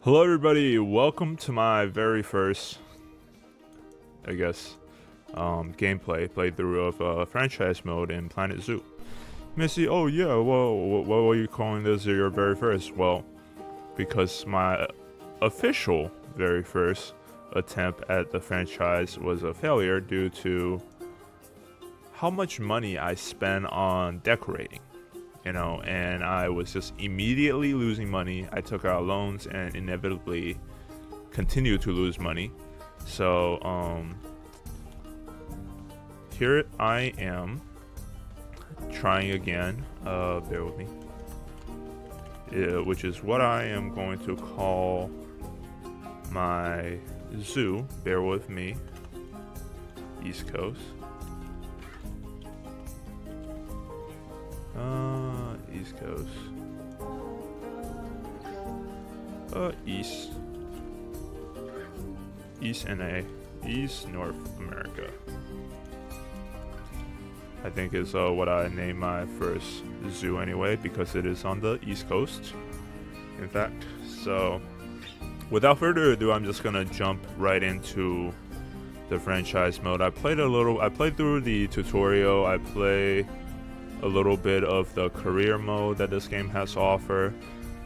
Hello everybody, welcome to my very first, gameplay playthrough of franchise mode in Planet Zoo. Missy, oh yeah, well, what are you calling this your very first? Well, because my official very first attempt at the franchise was a failure due to how much money I spent on decorating. And I was just immediately losing money. I took out loans and inevitably continued to lose money. So here I am trying again. Bear with me. Which is what I am going to call my zoo. Bear with me. East Coast. East Coast. East NA. East North America. I think is what I named my first zoo anyway, because it is on the East Coast, in fact. So, without further ado, I'm just gonna jump right into the franchise mode. I played through the tutorial. I play a little bit of the career mode that this game has to offer,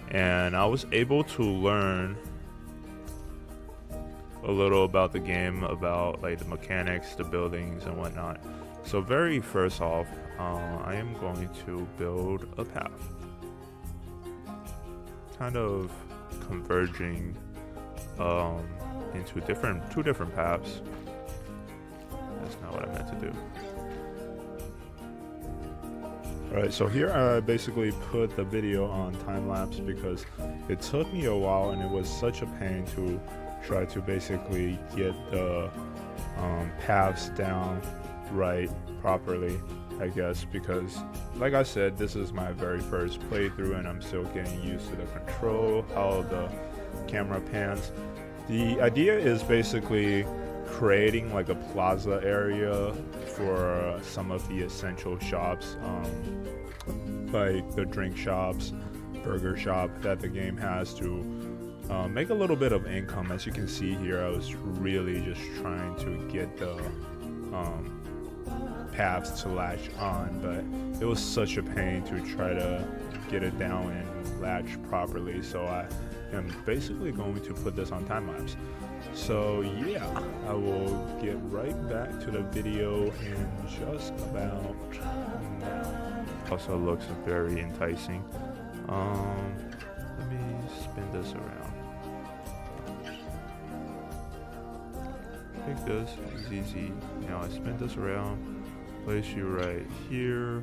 and I was able to learn a little about the game, about like the mechanics, the buildings and whatnot. So very first off, I am going to build a path, kind of converging into two different paths. That's not what I meant to do. Alright, so here I basically put the video on time-lapse because it took me a while and it was such a pain to try to basically get the paths down right properly, I guess, because like I said, this is my very first playthrough and I'm still getting used to the control, how the camera pans. The idea is basically creating like a plaza area for some of the essential shops, like the drink shops, burger shop that the game has, to make a little bit of income. As you can see here, I was really just trying to get the paths to latch on, but it was such a pain to try to get it down and latch properly, so I am basically going to put this on time-lapse. So yeah, I will get right back to the video in just about now. Also looks very enticing. Let me spin this around. Take this, it's easy. Now I spin this around, place you right here.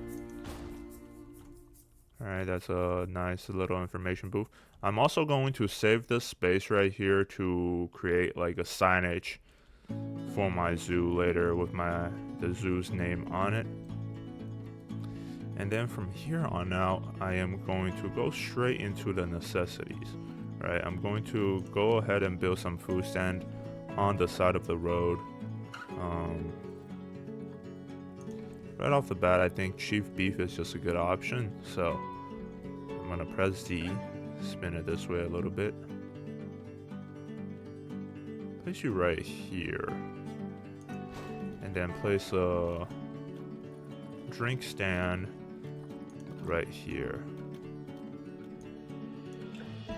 Alright, that's a nice little information booth. I'm also going to save this space right here to create like a signage for my zoo later with the zoo's name on it. And then from here on out, I am going to go straight into the necessities. Right, I'm going to go ahead and build some food stand on the side of the road. Right off the bat, I think Chief Beef is just a good option. So I'm gonna press D, spin it this way a little bit. Place you right here. And then place a drink stand right here. I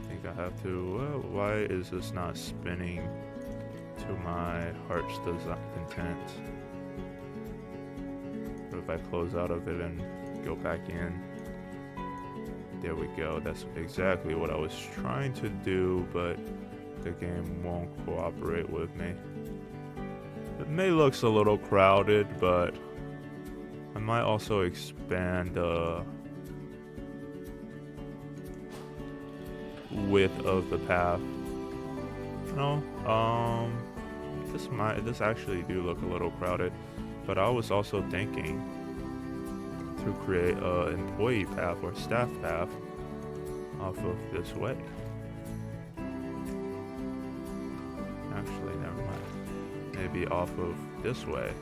think I have to, well, why is this not spinning to my heart's content? What if I close out of it and go back in? There we go. That's exactly what I was trying to do, but the game won't cooperate with me. It may look a little crowded, but I might also expand the width of the path. No, this actually do look a little crowded, but I was also thinking to create an employee path or staff path off of this way. Actually, never mind. Maybe off of this way.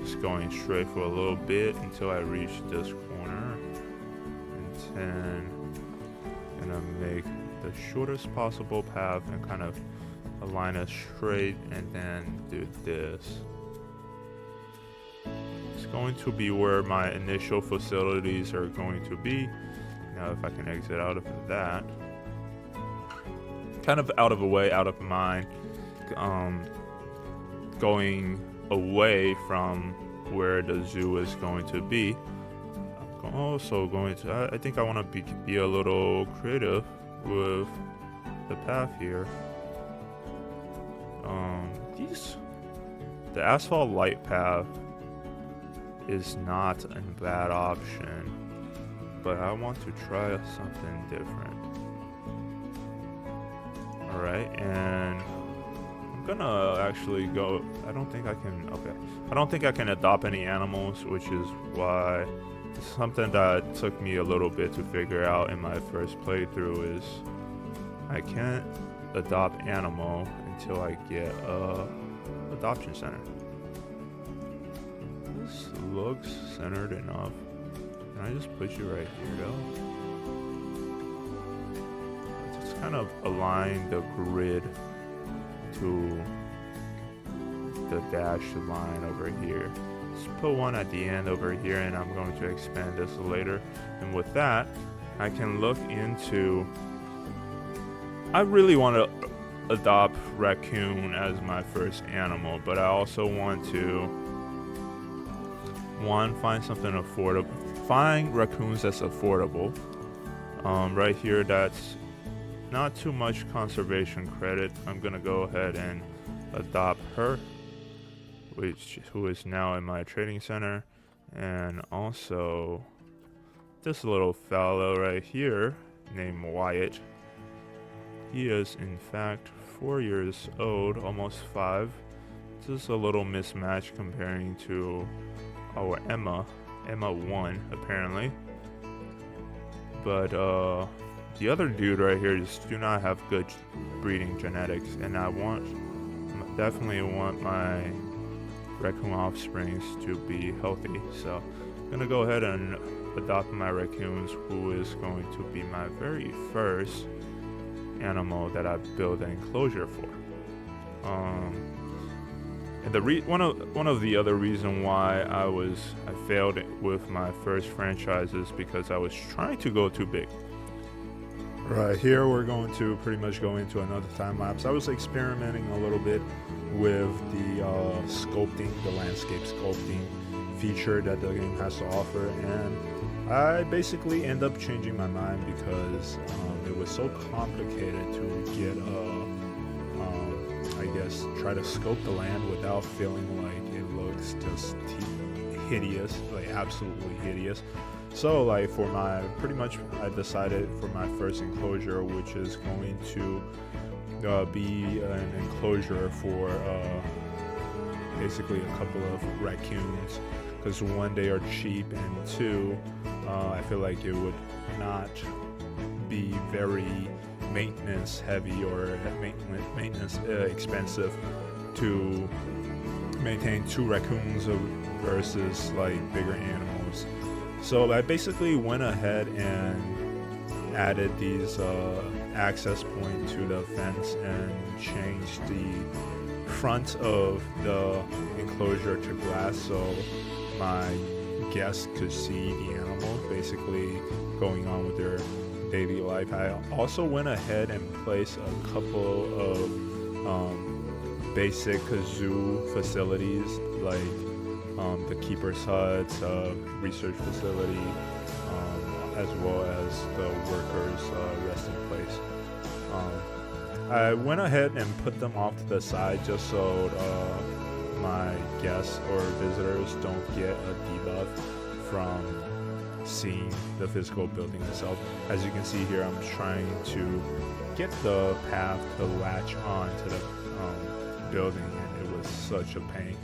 Just going straight for a little bit until I reach this corner. and gonna make the shortest possible path and kind of align it straight, and then do this. It's going to be where my initial facilities are going to be. Now if I can exit out of that, kind of out of the way, out of mind, going away from where the zoo is going to be. I'm also going to, I think I want to be a little creative with the path here. The asphalt light path is not a bad option, but I want to try something different. Alright, and I'm gonna actually go, I don't think I can adopt any animals, which is why something that took me a little bit to figure out in my first playthrough is I can't adopt animal until I get a adoption center. This looks centered enough. Can I just put you right here though? Just kind of align the grid to the dashed line over here. Just put one at the end over here, and I'm going to expand this later. And with that, I can look into, I really want to adopt raccoon as my first animal, but I also want to find something affordable, find raccoons that's affordable. Right here, that's not too much conservation credit. I'm gonna go ahead and adopt her, who is now in my trading center. And also this little fellow right here named Wyatt. He is in fact 4 years old, almost 5. This is a little mismatch comparing to our Emma 1 apparently. But the other dude right here just do not have good breeding genetics, and I definitely want my raccoon offsprings to be healthy. So I'm gonna go ahead and adopt my raccoons, who is going to be my very first animal that I build an enclosure for. And one of the other reason why I failed with my first franchise is because I was trying to go too big. Right here, we're going to pretty much go into another time lapse. I was experimenting a little bit with the the landscape sculpting feature that the game has to offer, and I basically end up changing my mind because it was so complicated to get try to scope the land without feeling like it looks just hideous, like absolutely hideous. So like I decided for my first enclosure, which is going to be an enclosure for basically a couple of raccoons, because one, they are cheap, and two, I feel like it would not be very maintenance heavy or maintenance expensive to maintain 2 raccoons versus like bigger animals. So I basically went ahead and added these access point to the fence and changed the front of the enclosure to glass, so my guests could see the animals basically going on with their daily life. I also went ahead and placed a couple of basic zoo facilities, like the keeper's huts, research facility, as well as the workers' resting place. I went ahead and put them off to the side just so my guests or visitors don't get a debuff from seeing the physical building itself. As you can see here, I'm trying to get the path to latch on to the building, and it was such a pain.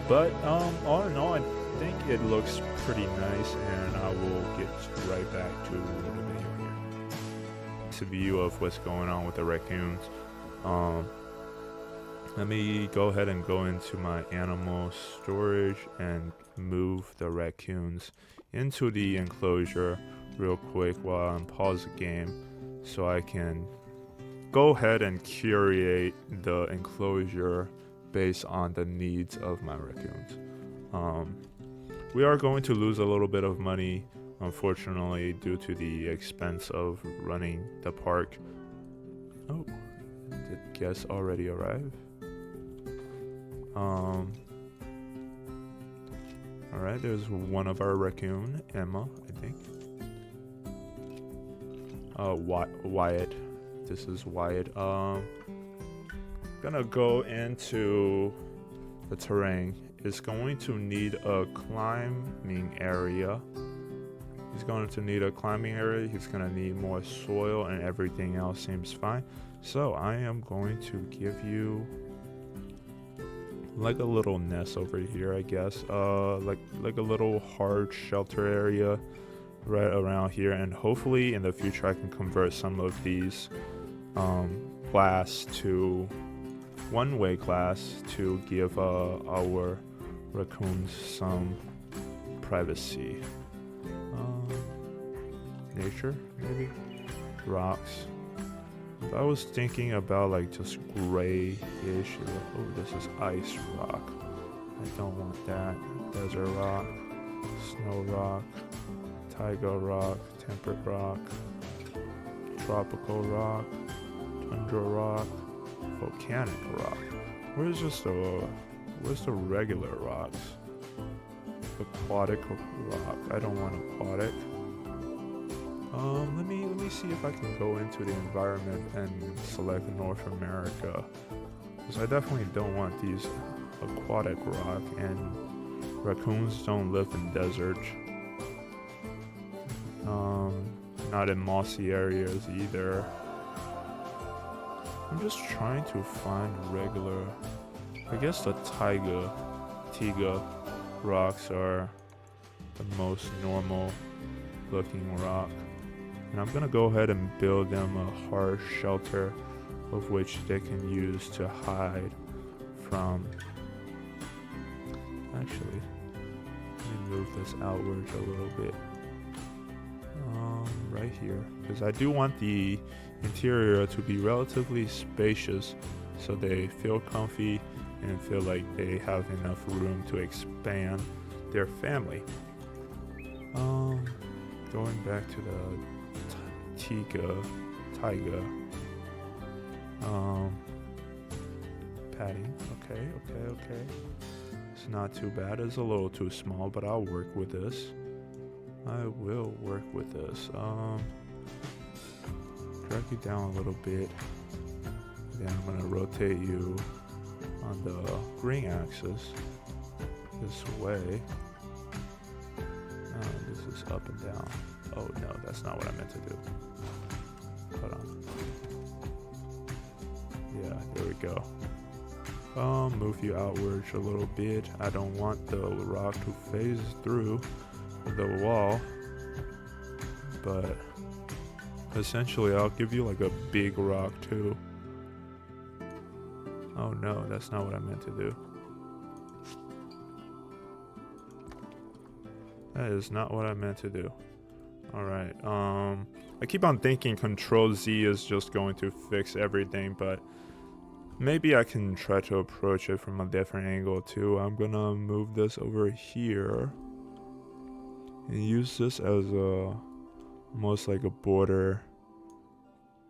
But all in all, I think it looks pretty nice, and I will get right back to the video here. It's a view of what's going on with the raccoons. Let me go ahead and go into my animal storage and move the raccoons into the enclosure real quick while I pause the game so I can go ahead and curate the enclosure based on the needs of my raccoons. We are going to lose a little bit of money, unfortunately, due to the expense of running the park. Oh, did guests already arrive? Alright, there's one of our raccoon, Emma, I think. Wyatt. This is Wyatt. Gonna go into the terrain. It's going to need a climbing area. He's going to need a climbing area. He's gonna need more soil, and everything else seems fine. So I am going to give you like a little nest over here, I guess. Like a little hard shelter area right around here, and hopefully in the future I can convert some of these glass to one-way glass to give our raccoons some privacy. Nature, maybe? Rocks. I was thinking about like just grayish. Oh, this is ice rock. I don't want that. Desert rock, snow rock, taiga rock, temperate rock, tropical rock, tundra rock, volcanic rock. Where's the regular rocks? Aquatic rock. I don't want aquatic. Let me see if I can go into the environment and select North America, because I definitely don't want these aquatic rock, and raccoons don't live in desert. Not in mossy areas either. I'm just trying to find regular. I guess the taiga rocks are the most normal looking rock. And I'm gonna go ahead and build them a hard shelter of which they can use to hide from. Actually, let me move this outwards a little bit. Right here, because I do want the interior to be relatively spacious so they feel comfy and feel like they have enough room to expand their family. Going back to the taiga padding. Okay. It's not too bad. It's a little too small, but I'll work with this. I will work with this. Drag you down a little bit. Then I'm gonna rotate you on the green axis this way. This is up and down. Oh no, that's not what I meant to do. Hold on. Yeah, there we go. Move you outwards a little bit. I don't want the rock to phase through the wall, but essentially I'll give you like a big rock too. Oh no, that's not what I meant to do. That is not what I meant to do. Alright, I keep on thinking Control Z is just going to fix everything, but maybe I can try to approach it from a different angle too. I'm gonna move this over here and use this as almost like a border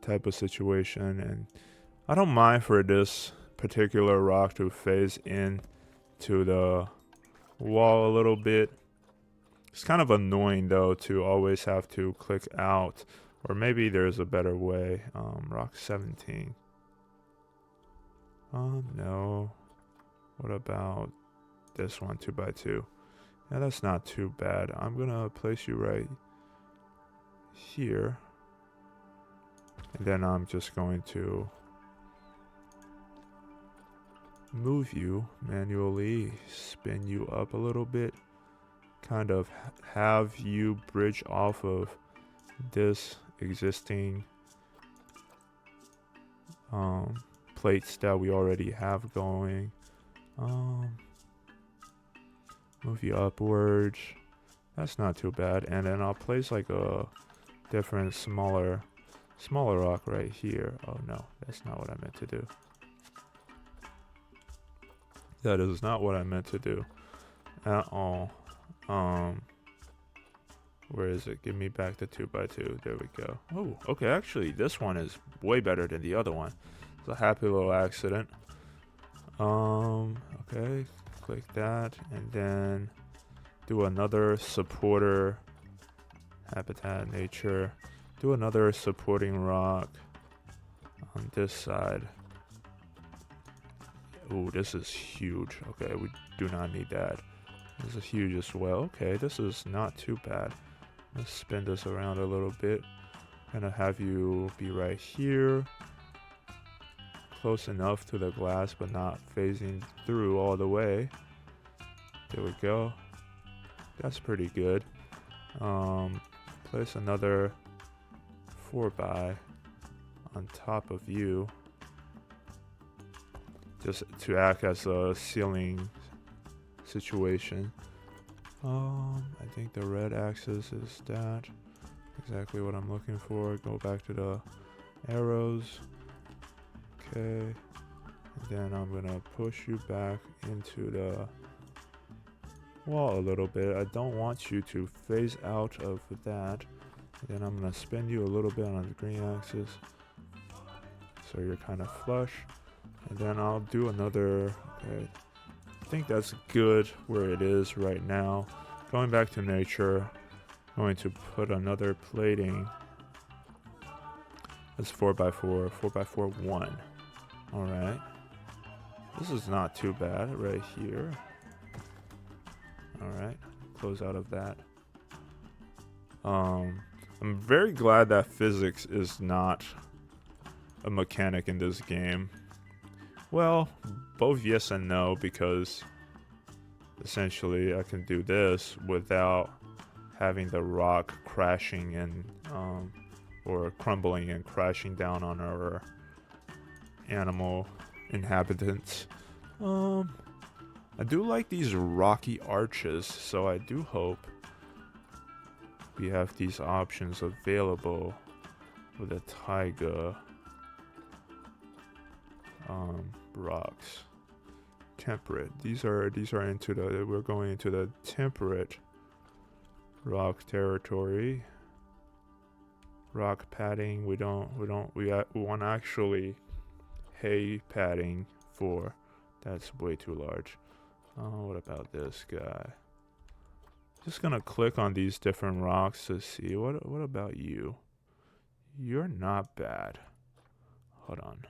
type of situation, and I don't mind for this particular rock to phase in to the wall a little bit. It's kind of annoying though to always have to click out, or maybe there's a better way. Rock 17. No. What about this one, 2x2? Yeah, that's not too bad. I'm gonna place you right here, and then I'm just going to move you manually, spin you up a little bit, kind of have you bridge off of this existing plates that we already have going. Move you upwards, That's not too bad. And then I'll place like a different smaller rock right here. Oh no, that's not what I meant to do. That is not what I meant to do at all. Where is it? Give me back the 2x2. There we go. Oh, okay. Actually, this one is way better than the other one. It's a happy little accident. Okay. Click that, and then do another supporter. Habitat, nature. Do another supporting rock on this side. Ooh, this is huge. Okay, we do not need that. This is huge as well. Okay, this is not too bad. Let's spin this around a little bit. Gonna have you be right here. Close enough to the glass, but not phasing through all the way. There we go. That's pretty good. Place another 4x on top of you. Just to act as a ceiling situation. I think the red axis is that. Exactly what I'm looking for. Go back to the arrows. Okay. And then I'm gonna push you back into the wall a little bit. I don't want you to phase out of that. And then I'm gonna spin you a little bit on the green axis, so you're kind of flush. And then I'll do another. Okay, I think that's good where it is right now. Going back to nature, going to put another plating. That's 4x4, 4x4 1. All right, this is not too bad right here. All right, close out of that. I'm very glad that physics is not a mechanic in this game. Well, both yes and no, because essentially I can do this without having the rock crashing and or crumbling and crashing down on our animal inhabitants. I do like these rocky arches, so I do hope we have these options available with the taiga rocks. Temperate. These are into the. We're going into the temperate rock territory. Rock padding. We want actually hay padding for. That's way too large. What about this guy? Just gonna click on these different rocks to see what about you. You're not bad. Hold on.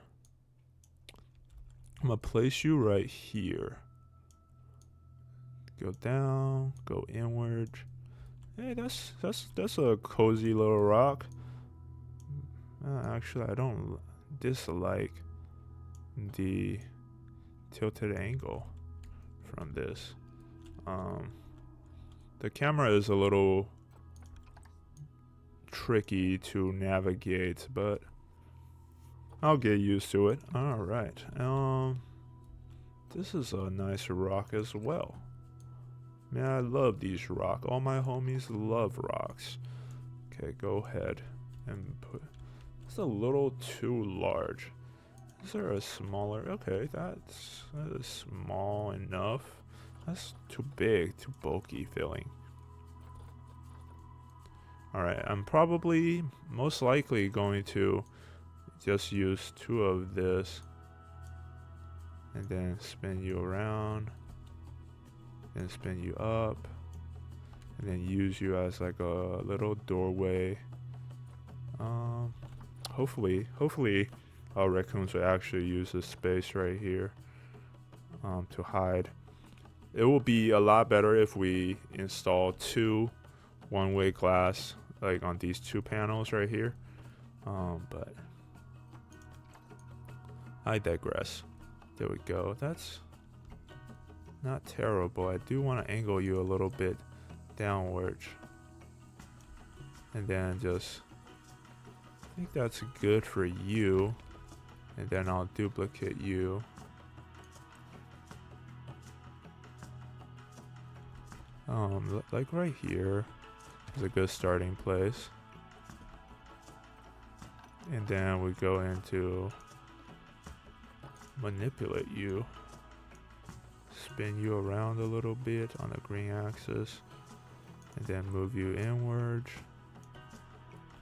I'm gonna place you right here. Go down, go inward. Hey, that's a cozy little rock. Actually, I don't dislike the tilted angle from this. The camera is a little tricky to navigate, but I'll get used to it. All right. This is a nice rock as well. Man, I love these rocks. All my homies love rocks. Okay, go ahead and put. It's a little too large. Is there a smaller? Okay, that is small enough. That's too big, too bulky feeling. All right, I'm probably most likely going to just use 2 of this and then spin you around, then spin you up, and then use you as like a little doorway. Hopefully our raccoons will actually use this space right here to hide. It will be a lot better if we install 2 one-way glass like on these 2 panels right here, but I digress. There we go. That's not terrible. I do want to angle you a little bit downwards, and then just I think that's good for you, and then I'll duplicate you. Like right here is a good starting place. And then we go into manipulate you, spin you around a little bit on the green axis, and then move you inwards.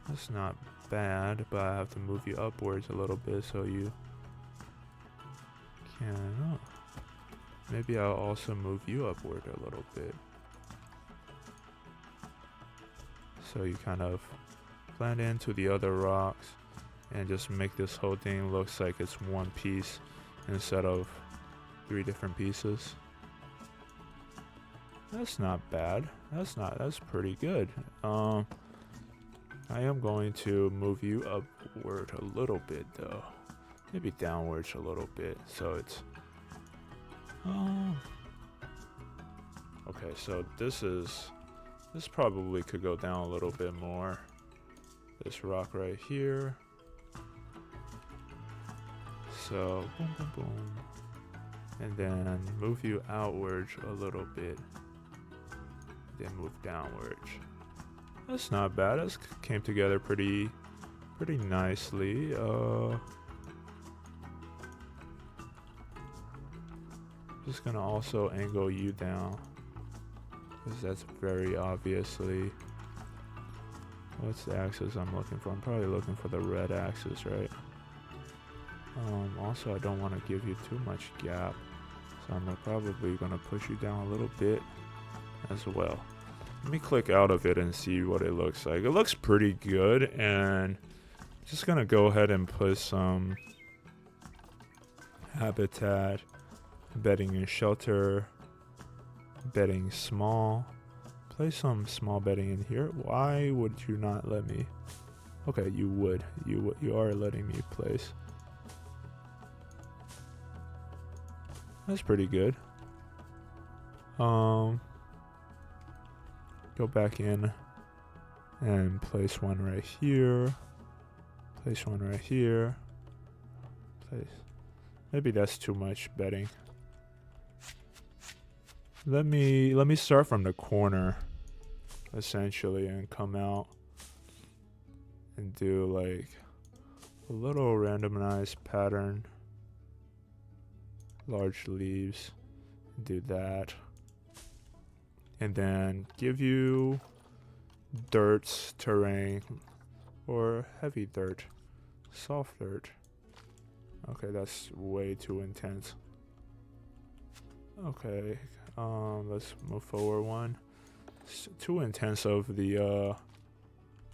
That's not bad, but I have to move you upwards a little bit so you can, oh, maybe I'll also move you upward a little bit. So you kind of blend into the other rocks and just make this whole thing looks like it's one piece instead of 3 different pieces. That's not bad. That's pretty good. I am going to move you upward a little bit though. Maybe downwards a little bit. So it's okay, so this probably could go down a little bit more. This rock right here. So boom boom boom. And then move you outwards a little bit. Then move downwards. That's not bad. That came together pretty nicely. Just gonna also angle you down, because that's very obviously, what's the axis I'm looking for? I'm probably looking for the red axis, right? Also, I don't want to give you too much gap, so I'm probably gonna push you down a little bit as well. Let me click out of it and see what it looks like. It looks pretty good, and just gonna go ahead and put some habitat, bedding and shelter, bedding small. Place some small bedding in here. Why would you not let me? Okay, you would. You are letting me place. That's pretty good. Go back in and place one right here. Place one right here. Place. Maybe that's too much bedding. Let me start from the corner, essentially, and come out and do like a little randomized pattern. Large leaves. Do that. And then give you dirt terrain or heavy dirt, soft dirt. Okay, that's way too intense. Okay, let's move forward one. It's too intense of the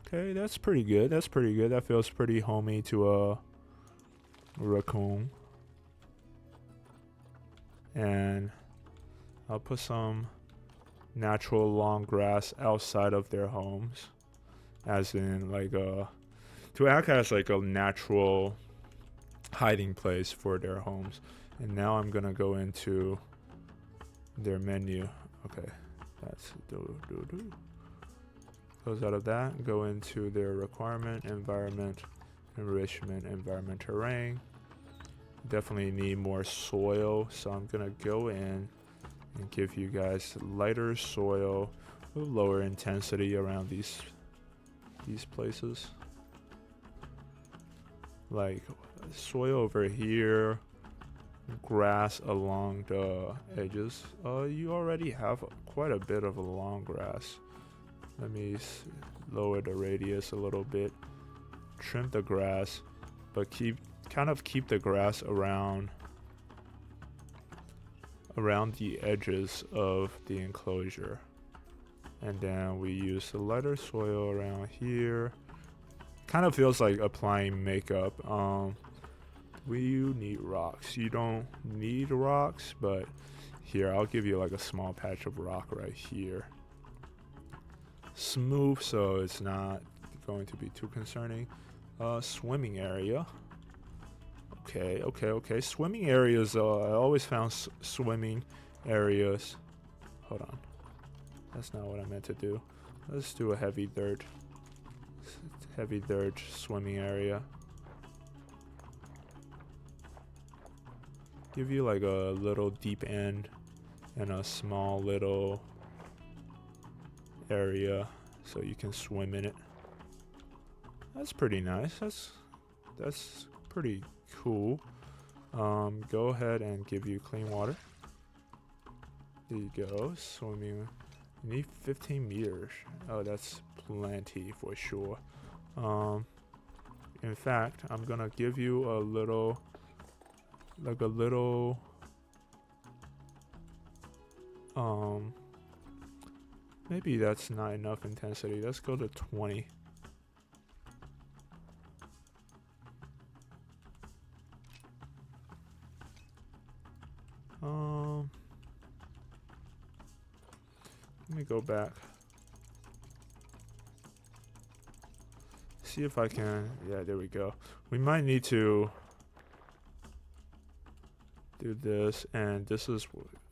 okay, that's pretty good. That's pretty good. That feels pretty homey to a raccoon. And I'll put some natural long grass outside of their homes, as in like to act as like a natural hiding place for their homes. And now I'm gonna go into their menu. Okay, that's close out of that, go into their requirement, environment, enrichment, environment, terrain. Definitely need more soil, so I'm gonna go in and give you guys lighter soil with lower intensity around these places. Like soil over here, grass along the edges. You already have quite a bit of long grass. Let me lower the radius a little bit, trim the grass, but keep the grass around the edges of the enclosure. And then we use the lighter soil around here. Kind of feels like applying makeup. You need rocks. You don't need rocks, but here, I'll give you like a small patch of rock right here. Smooth, so it's not going to be too concerning. Swimming area. Okay. Swimming areas, I always found swimming areas. Hold on. That's not what I meant to do. Let's do a heavy dirt swimming area. Give you like a little deep end and a small little area so you can swim in it. That's pretty nice. That's pretty cool. Go ahead and give you clean water. There you go. Swimming. You need 15 meters. Oh, that's plenty for sure. In fact, I'm gonna give you a little, maybe that's not enough intensity. Let's go to 20. Let me go back. See if I can. Yeah, there we go. We might need to do this, and this is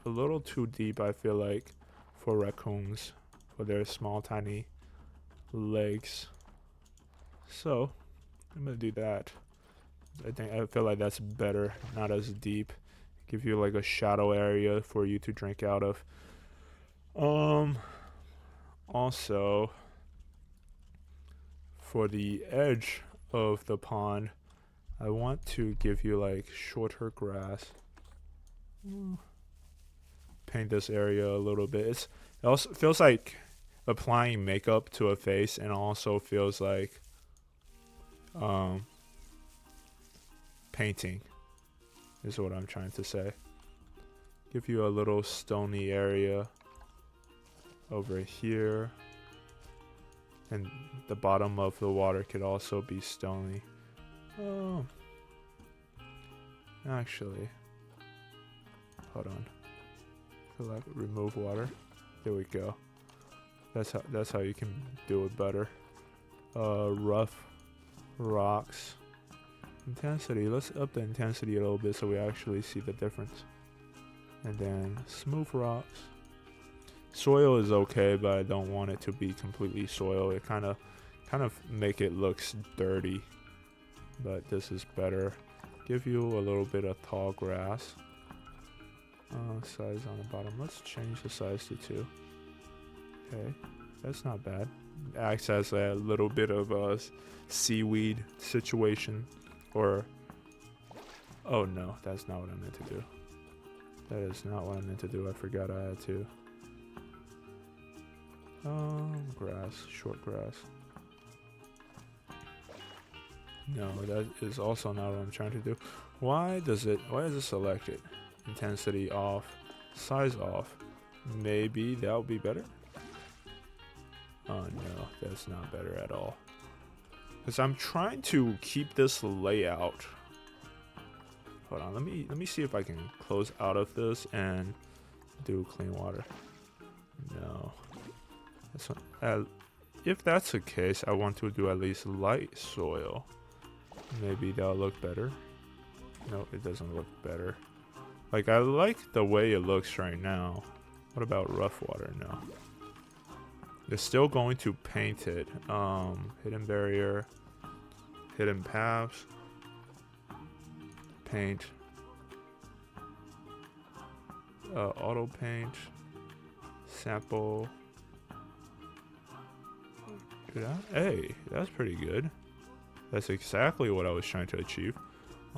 a little too deep, I feel like, for raccoons, for their small, tiny legs. So I'm gonna do that. I feel like that's better, not as deep. Give you like a shadow area for you to drink out of. Also, for the edge of the pond, I want to give you like shorter grass. Paint this area a little bit. It also feels like applying makeup to a face, and also feels like painting is what I'm trying to say. Give you a little stony area over here, and the bottom of the water could also be stony. Oh, actually, hold on. Select remove water. There we go. That's how you can do it better. Rough rocks. Intensity. Let's up the intensity a little bit so we actually see the difference. And then smooth rocks. Soil is okay, but I don't want it to be completely soil. It kind of make it look dirty. But this is better. Give you a little bit of tall grass. Size on the bottom. Let's change the size to 2. Okay, that's not bad. Acts as a little bit of a seaweed situation, or oh no, that's not what I meant to do. That is not what I meant to do. I forgot I had to. Grass, short grass. No, that is also not what I'm trying to do. Why is it selected? Intensity off, size off. Maybe that would be better. Oh no, that's not better at all. Because I'm trying to keep this layout. Hold on, let me see if I can close out of this and do clean water. No. If that's the case, I want to do at least light soil. Maybe that'll look better. No, it doesn't look better. Like, I like the way it looks right now. What about rough water? No. It's still going to paint it. Hidden barrier. Hidden paths. Paint. Auto paint. Sample. Hey, that's pretty good. That's exactly what I was trying to achieve.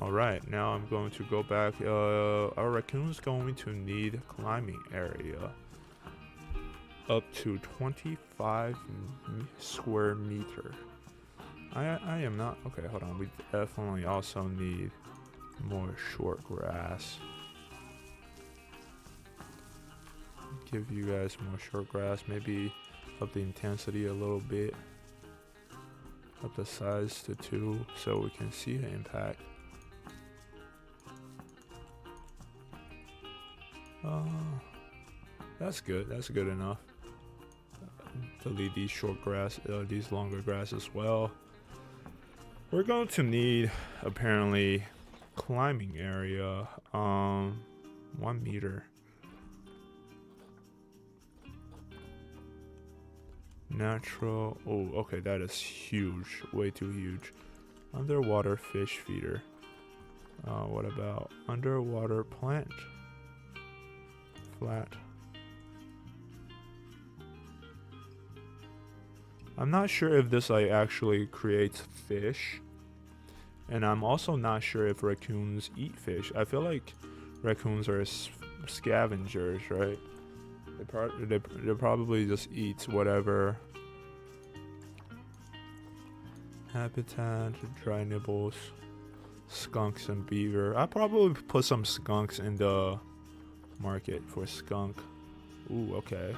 Alright, now I'm going to go back. Our raccoon's going to need climbing area. Up to 25 square meter. I am not. Okay, hold on. We definitely also need more short grass. Give you guys more short grass. Maybe up the intensity a little bit. Up the size to 2 so we can see the impact. That's good. That's good enough. Delete these short grass, these longer grass as well. We're going to need apparently climbing area. 1 meter. Natural. Oh, okay, that is huge. Way too huge. Underwater fish feeder. What about underwater plant? Flat. I'm not sure if this like actually creates fish, and I'm also not sure if raccoons eat fish. I feel like raccoons are scavengers, right? They probably just eat whatever habitat, dry nibbles, skunks and beaver. I'll probably put some skunks in the market for skunk. Ooh, okay.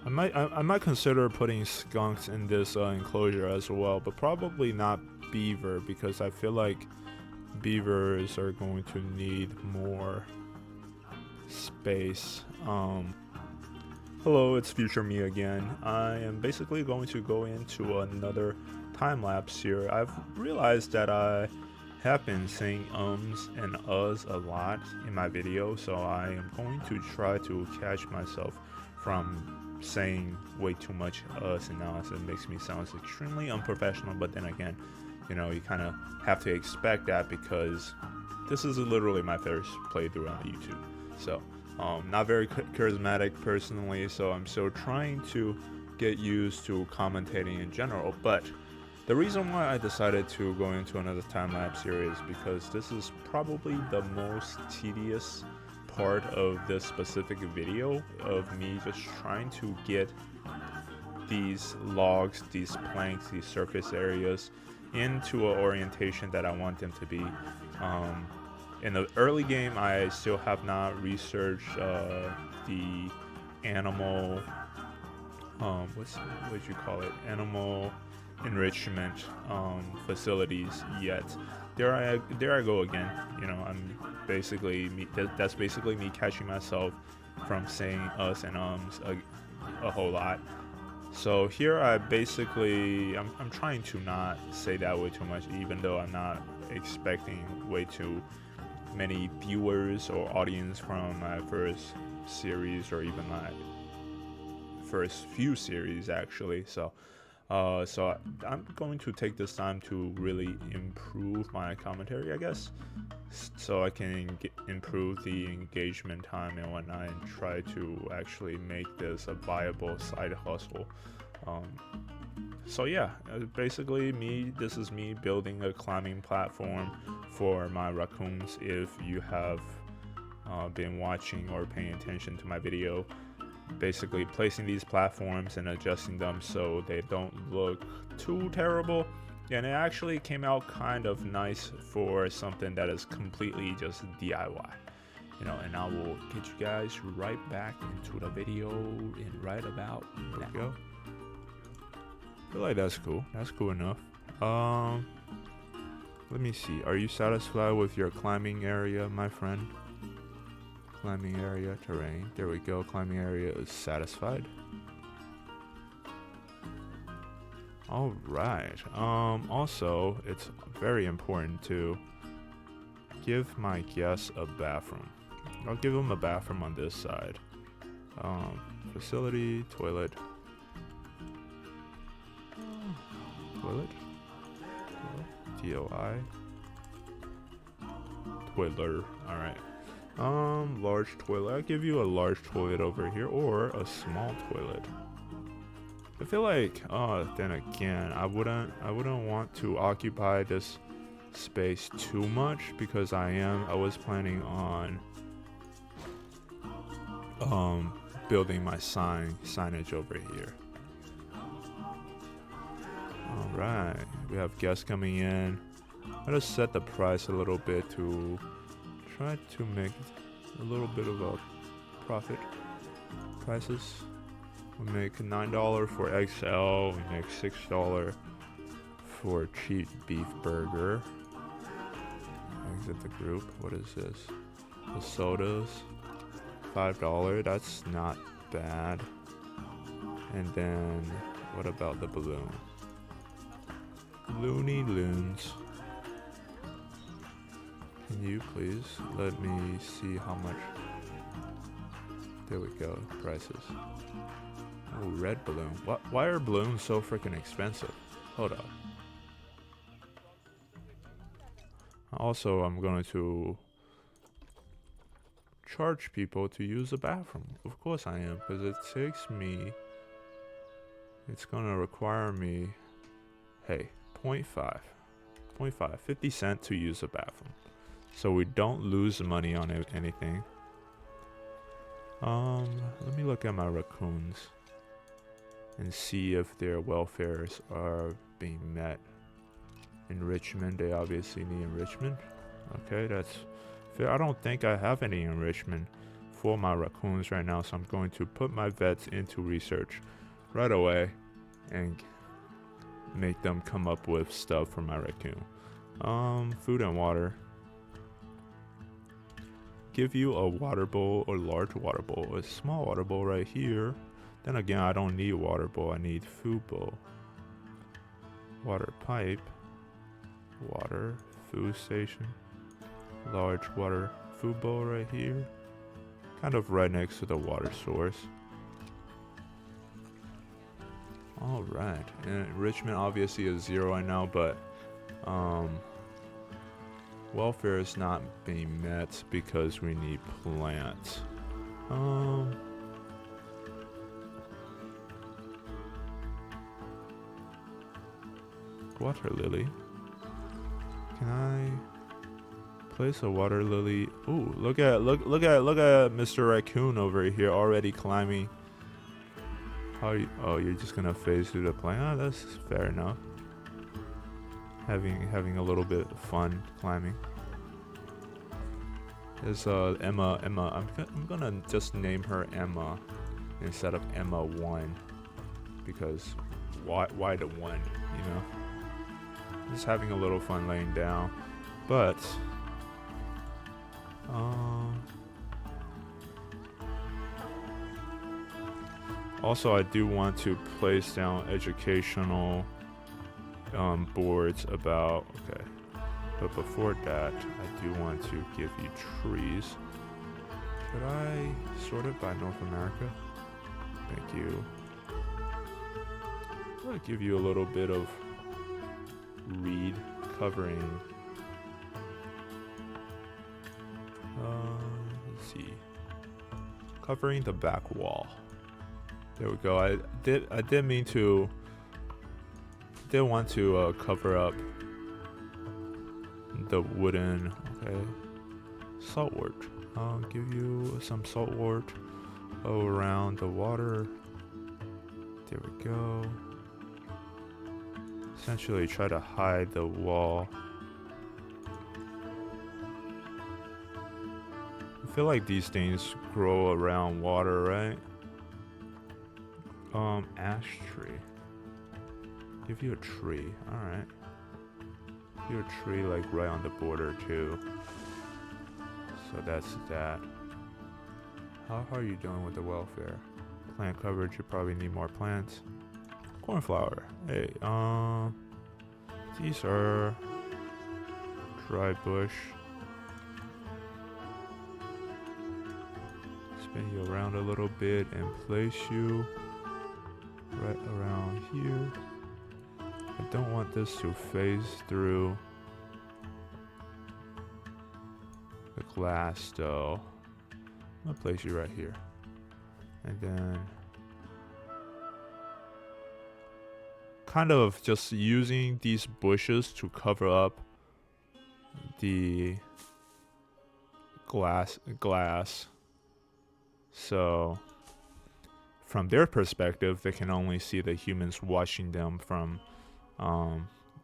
I might consider putting skunks in this enclosure as well, but probably not beaver, because I feel like beavers are going to need more space. Hello, it's future me again. I am basically going to go into another time lapse here. I've realized that I have been saying ums and uhs a lot in my video, so I am going to try to catch myself from saying way too much us and us. It makes me sound extremely unprofessional, but then again, you know, you kind of have to expect that because this is literally my first playthrough on YouTube. So not very charismatic personally, so I'm still trying to get used to commentating in general. But the reason why I decided to go into another time-lapse series is because this is probably the most tedious part of this specific video of me just trying to get these logs, these planks, these surface areas into an orientation that I want them to be. In the early game, I still have not researched the animal, what you call it, animal enrichment facilities yet. There I go again. You know, I'm basically that's basically me catching myself from saying us and ums a whole lot. So here I'm trying to not say that way too much, even though I'm not expecting way too many viewers or audience from my first series, or even my first few series actually. So I'm going to take this time to really improve my commentary, I guess, so I can improve the engagement time and whatnot, and try to actually make this a viable side hustle. So yeah, basically this is me building a climbing platform for my raccoons. If you have been watching or paying attention to my video, basically placing these platforms and adjusting them so they don't look too terrible, and it actually came out kind of nice for something that is completely just DIY, you know. And I will get you guys right back into the video in right about now. I feel like that's cool enough. Let me see, are you satisfied with your climbing area, my friend? Climbing area, terrain. There we go. Climbing area is satisfied. All right. Also, it's very important to give my guests a bathroom. I'll give them a bathroom on this side. Facility, toilet. TOI. Toiler. All right. Large toilet. I'll give you a large toilet over here, or a small toilet. I feel like, then again, I wouldn't want to occupy this space too much, because I was planning on building my signage over here. All right, we have guests coming in. I'm gonna set the price a little bit to try to make a little bit of a profit. Prices, we make $9 for XL, we make $6 for cheap beef burger. Exit the group. What is this? The sodas, $5. That's not bad. And then what about the balloon? Looney Loons. Can you please let me see how much? There we go. Prices. Oh, red balloon. Why are balloons so freaking expensive? Hold up. Also, I'm going to charge people to use the bathroom. Of course I am, because it takes me It's gonna require me, hey, 0.5, 50 cents to use the bathroom. So we don't lose money on anything. Let me look at my raccoons and see if their welfares are being met. Enrichment, they obviously need enrichment. Okay, that's fair. I don't think I have any enrichment for my raccoons right now, so I'm going to put my vets into research right away and make them come up with stuff for my raccoon. Food and water. Give you a water bowl, a large water bowl, a small water bowl right here. Then again, I don't need water bowl, I need food bowl. Water pipe. Water, food station. Large water food bowl right here. Kind of right next to the water source. Alright, and enrichment obviously is 0 right now, but welfare is not being met because we need plants. Water lily. Can I place a water lily? Ooh, look at Mr. Raccoon over here already climbing. How you, oh, you're just gonna phase through the plant? Oh, that's fair enough. Having a little bit of fun climbing. There's Emma. I'm gonna just name her Emma instead of Emma 1 because why the 1? You know, just having a little fun laying down, but also I do want to place down educational boards about, okay, but before that I do want to give you trees. Could I sort it by North America? Thank you. I'm gonna give you a little bit of reed covering, let's see, covering the back wall. There we go. I did want to cover up the wooden. Okay, saltwort. I'll give you some saltwort around the water. There we go. Essentially try to hide the wall. I feel like these things grow around water, right? Ash tree. Give you a tree. Alright. Give you a tree like right on the border too. So that's that. How are you doing with the welfare? Plant coverage, you probably need more plants. Cornflower. Hey, these are dry bush. Spin you around a little bit and place you right around here. I don't want this to phase through the glass though. I'm gonna place you right here. And then kind of just using these bushes to cover up the glass. So from their perspective, they can only see the humans watching them from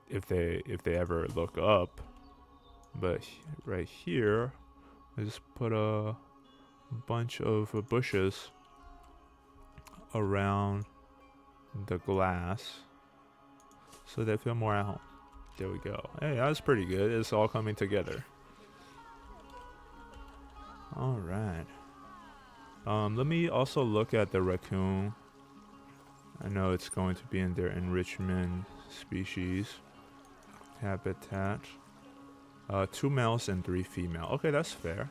if they ever look up. But right here, I just put a bunch of bushes around the glass so they feel more at home. There we go. Hey, that's pretty good. It's all coming together. All right. Let me also look at the raccoon. I know it's going to be in their enrichment species habitat. 2 males and 3 female. Okay, that's fair.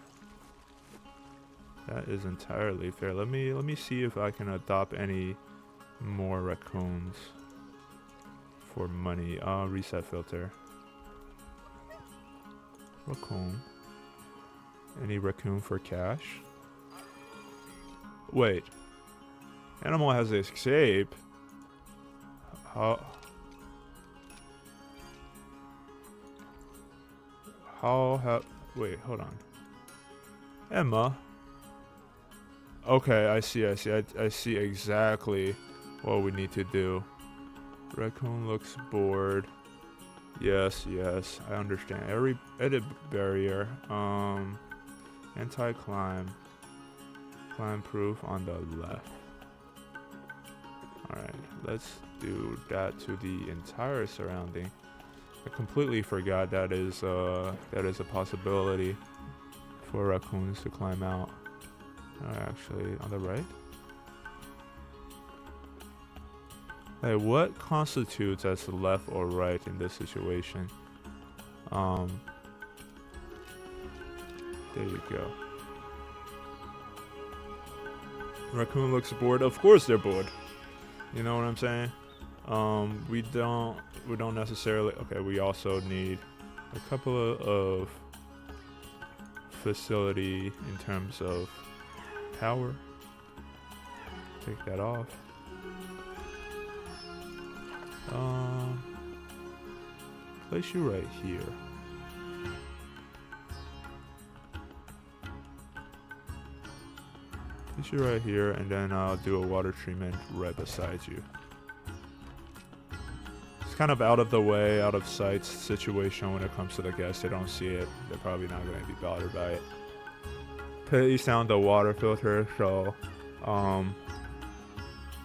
That is entirely fair. Let me see if I can adopt any more raccoons for money. Reset filter. Raccoon. Any raccoon for cash? Wait. Animal has escaped. Wait, hold on. Emma. Okay, I see. I see exactly what we need to do. Raccoon looks bored. Yes, I understand. Edit barrier. Anti-climb. Climb proof on the left. Alright, let's do that to the entire surrounding. I completely forgot that is a possibility for raccoons to climb out. Actually, on the right. Hey, what constitutes as left or right in this situation? There you go. Raccoon looks bored. Of course they're bored. You know what I'm saying? We don't necessarily. Okay, we also need a couple of facility in terms of power. Take that off. Place you right here. Place you right here, and then I'll do a water treatment right beside you. It's kind of out of the way, out of sight situation when it comes to the guests. They don't see it. They're probably not going to be bothered by it. Place down the water filter so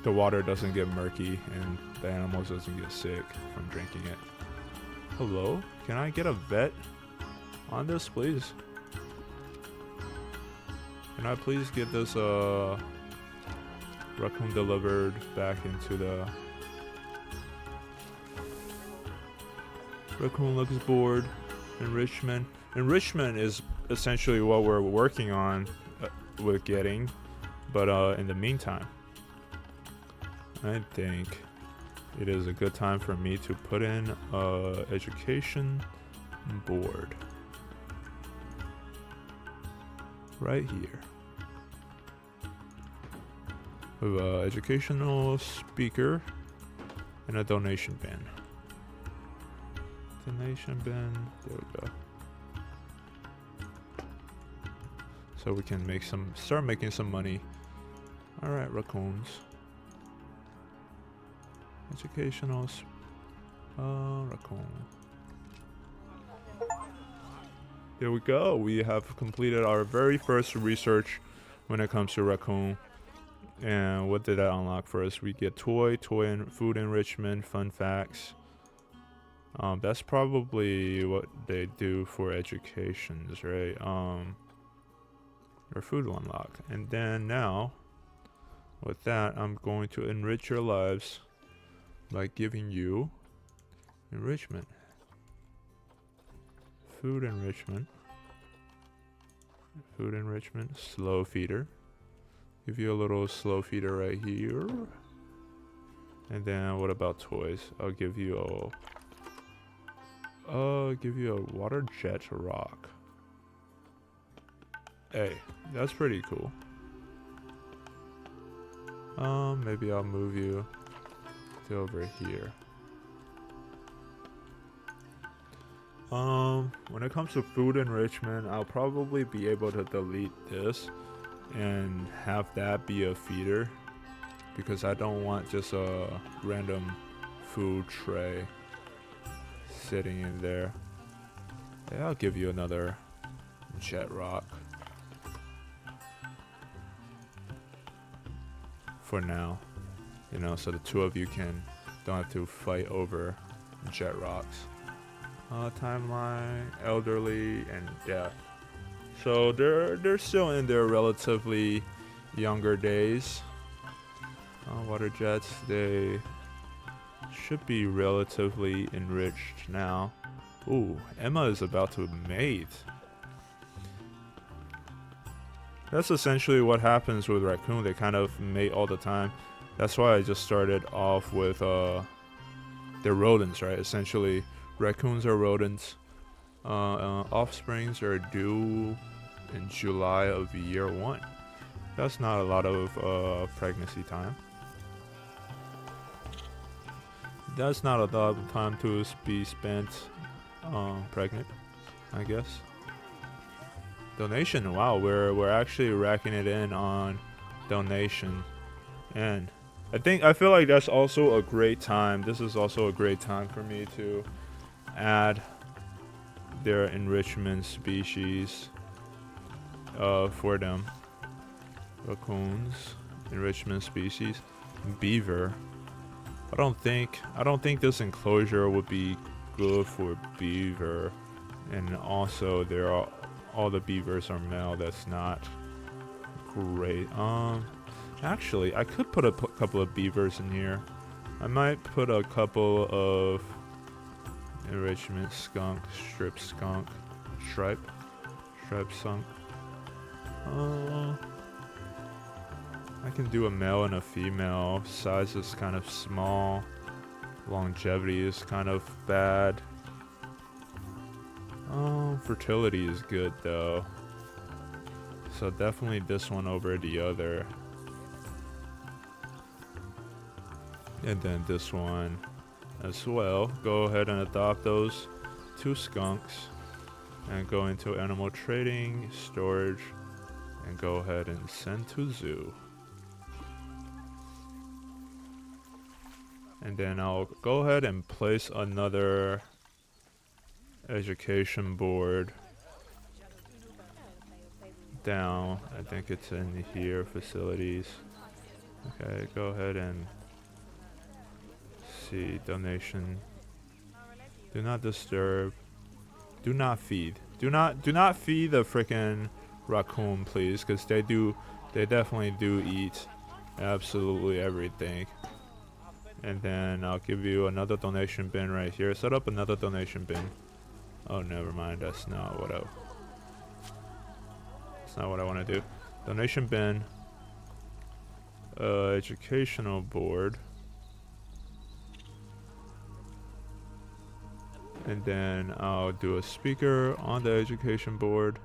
the water doesn't get murky and the animals doesn't get sick from drinking it. Hello? Can I get a vet on this, please? Can I please get this raccoon delivered back into the... Raccoon looks bored. Enrichment. Enrichment is essentially what we're working on with getting, but in the meantime, I think it is a good time for me to put in education board right here. With an educational speaker and a donation bin. Donation bin, there we go. So we can start making some money. All right, raccoons. Educational, raccoon. There we go. We have completed our very first research when it comes to raccoon. And what did that unlock for us? We get toy and food enrichment, fun facts. That's probably what they do for educations, right? Or food unlock. And then now, with that, I'm going to enrich your lives by giving you enrichment. Food enrichment. Food enrichment. Slow feeder. Give you a little slow feeder right here. And then what about toys? I'll give you a water jet rock. Hey, that's pretty cool. Maybe I'll move you to over here. When it comes to food enrichment, I'll probably be able to delete this and have that be a feeder, because I don't want just a random food tray sitting in there. Yeah, I'll give you another jet rock for now, you know, so the two of you don't have to fight over jet rocks. Timeline, elderly, and death. So they're still in their relatively younger days. Water jets, they should be relatively enriched now. Ooh, Emma is about to mate. That's essentially what happens with raccoon. They kind of mate all the time. That's why I just started off with they're rodents, right? Essentially, raccoons are rodents. Offsprings are due in July of year 1. That's not a lot of pregnancy time. that's not a lot of time to be spent pregnant, I guess. Donation, wow, we're actually racking it in on donation. And I feel like that's also a great time. This is also a great time for me to add their enrichment species for them. Raccoons, enrichment species, beaver. I don't think this enclosure would be good for beaver, and also all the beavers are male. That's not great. Actually, I could put a couple of beavers in here. I might put a couple of enrichment skunk, stripe skunk. I can do a male and a female. Size is kind of small. Longevity is kind of bad. Fertility is good though. So definitely this one over the other. And then this one as well. Go ahead and adopt those 2 skunks. And go into animal trading, storage, and go ahead and send to zoo. And then I'll go ahead and place another education board down. I think it's in here, facilities. Okay, go ahead and see, donation. Do not disturb. Do not feed. Do not feed the freaking raccoon, please, because they definitely do eat absolutely everything. And then I'll give you another donation bin right here. Set up another donation bin. Oh, never mind. That's not what I want to do. Donation bin. Educational board. And then I'll do a speaker on the education board.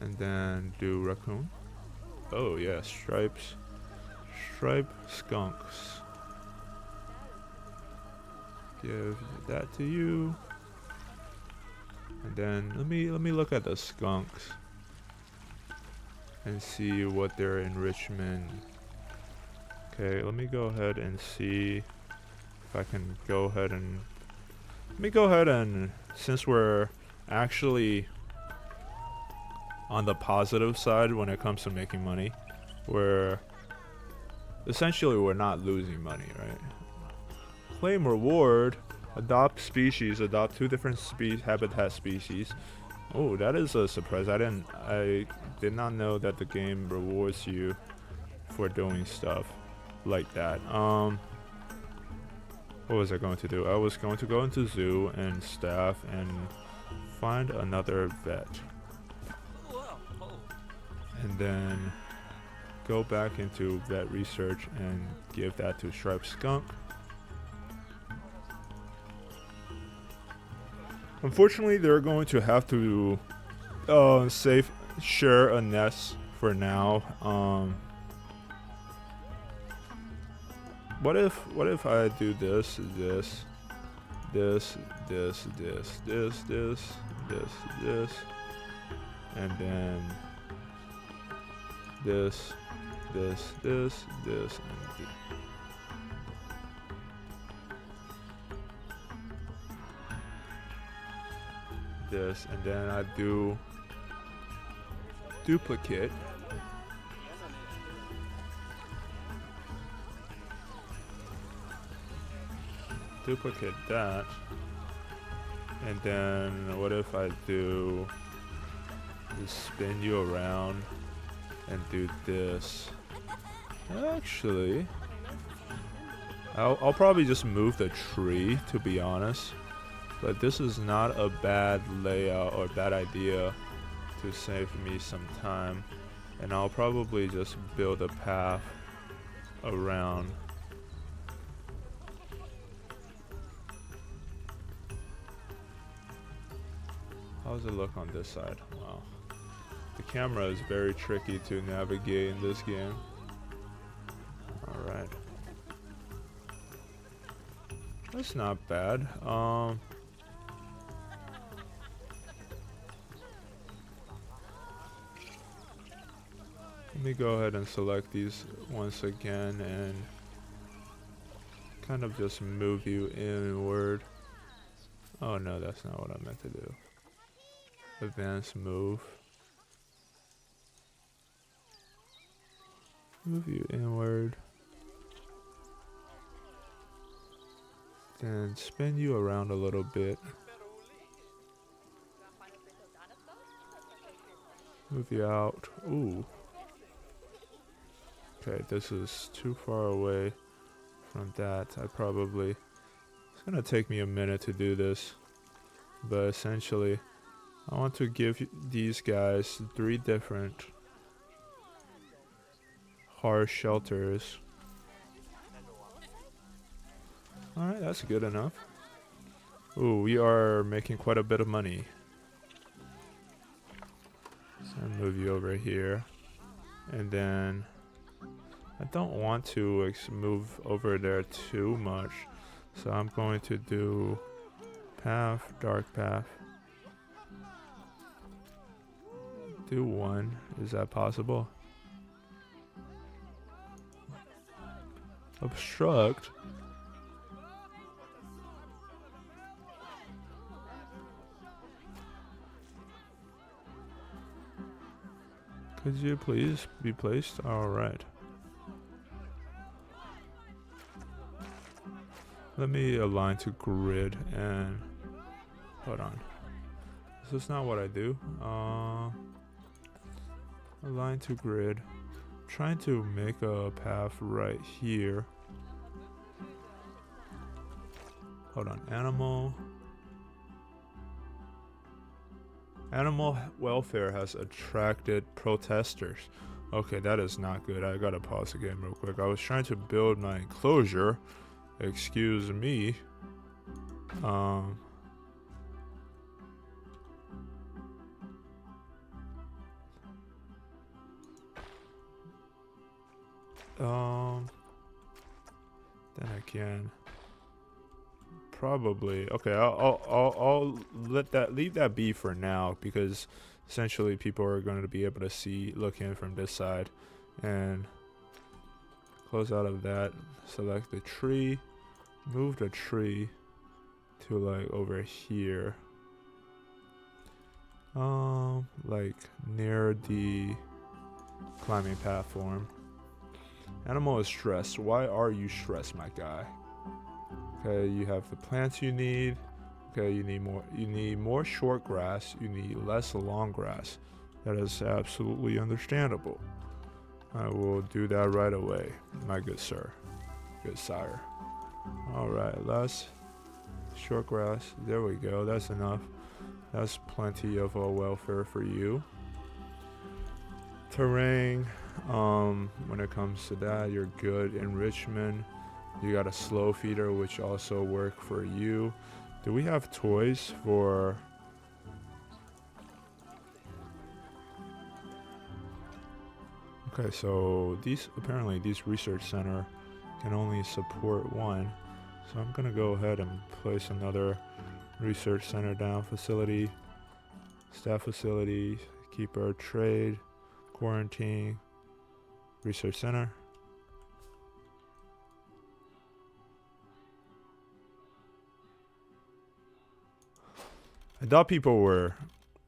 And then do raccoon. Oh yeah, stripes. Stripe skunks. Give that to you. And then let me look at the skunks and see what their enrichment. Okay, let me go ahead and see if I can go ahead and since we're actually on the positive side when it comes to making money, we're not losing money, right? Claim reward, adopt species, adopt 2 different habitat species. Oh, that is a surprise. I did not know that the game rewards you for doing stuff like that. What was I going to do? I was going to go into zoo and staff and find another vet. And then go back into vet research and give that to striped skunk. Unfortunately, they're going to have to share a nest for now. What if I do this, and then this, and this, and then I do duplicate. Duplicate that, and then what if I do just spin you around and do this? Actually, I'll probably just move the tree, to be honest, but this is not a bad layout or bad idea to save me some time, and I'll probably just build a path around. How does it look on this side? Wow. The camera is very tricky to navigate in this game. Alright. That's not bad. Let me go ahead and select these once again and kind of just move you inward. Oh no, that's not what I meant to do. Advanced move. Move you inward. Then spin you around a little bit. Move you out. Ooh. Okay, this is too far away from that. It's gonna take me a minute to do this. But essentially, I want to give these guys 3 different harsh shelters. Alright, that's good enough. Ooh, we are making quite a bit of money. So I'll move you over here. And then I don't want to move over there too much. So I'm going to do path, dark path. Do 1. Is that possible? Obstruct. Could you please be placed? Alright. Let me align to grid and hold on. This is not what I do. Align to grid. I'm trying to make a path right here. Hold on. Animal welfare has attracted protesters. Okay, that is not good. I gotta pause the game real quick. I was trying to build my enclosure. Excuse me. Then again, probably okay. I'll leave that be for now, because essentially people are going to be able to look in from this side, and close out of that. Select the tree, move the tree to like over here, like near the climbing platform. Animal is stressed. Why are you stressed, my guy? Okay, you have the plants you need. Okay, you need more short grass. You need less long grass. That is absolutely understandable. I will do that right away, my good sir. Good sire. Alright, less short grass. There we go. That's enough. That's plenty of welfare for you. Terrain. When it comes to that, you're good. Enrichment. You got a slow feeder, which also work for you. Do we have toys for... Okay, so apparently these research center can only support 1. So I'm gonna go ahead and place another research center down. Facility, staff facility, keeper, trade, quarantine, research center. I thought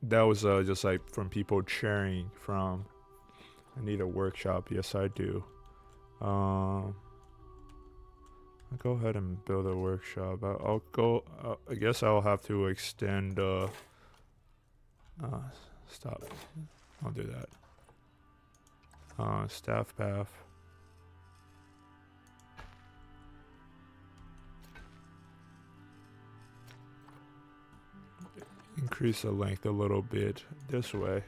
that was just like from people cheering from. I need a workshop. Yes, I do. I'll go ahead and build a workshop. I guess I'll have to extend. Stop. I'll do that. Staff path. Increase the length a little bit this way.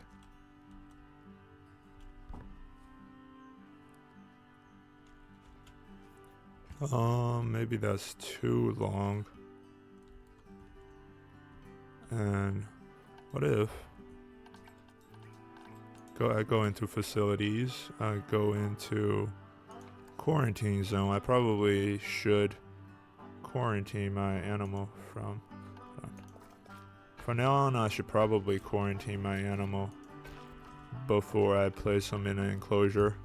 Maybe that's too long. And what if I go into facilities, I go into quarantine zone. I probably should quarantine my animal from. From now on, I should probably quarantine my animal before I place them in an enclosure,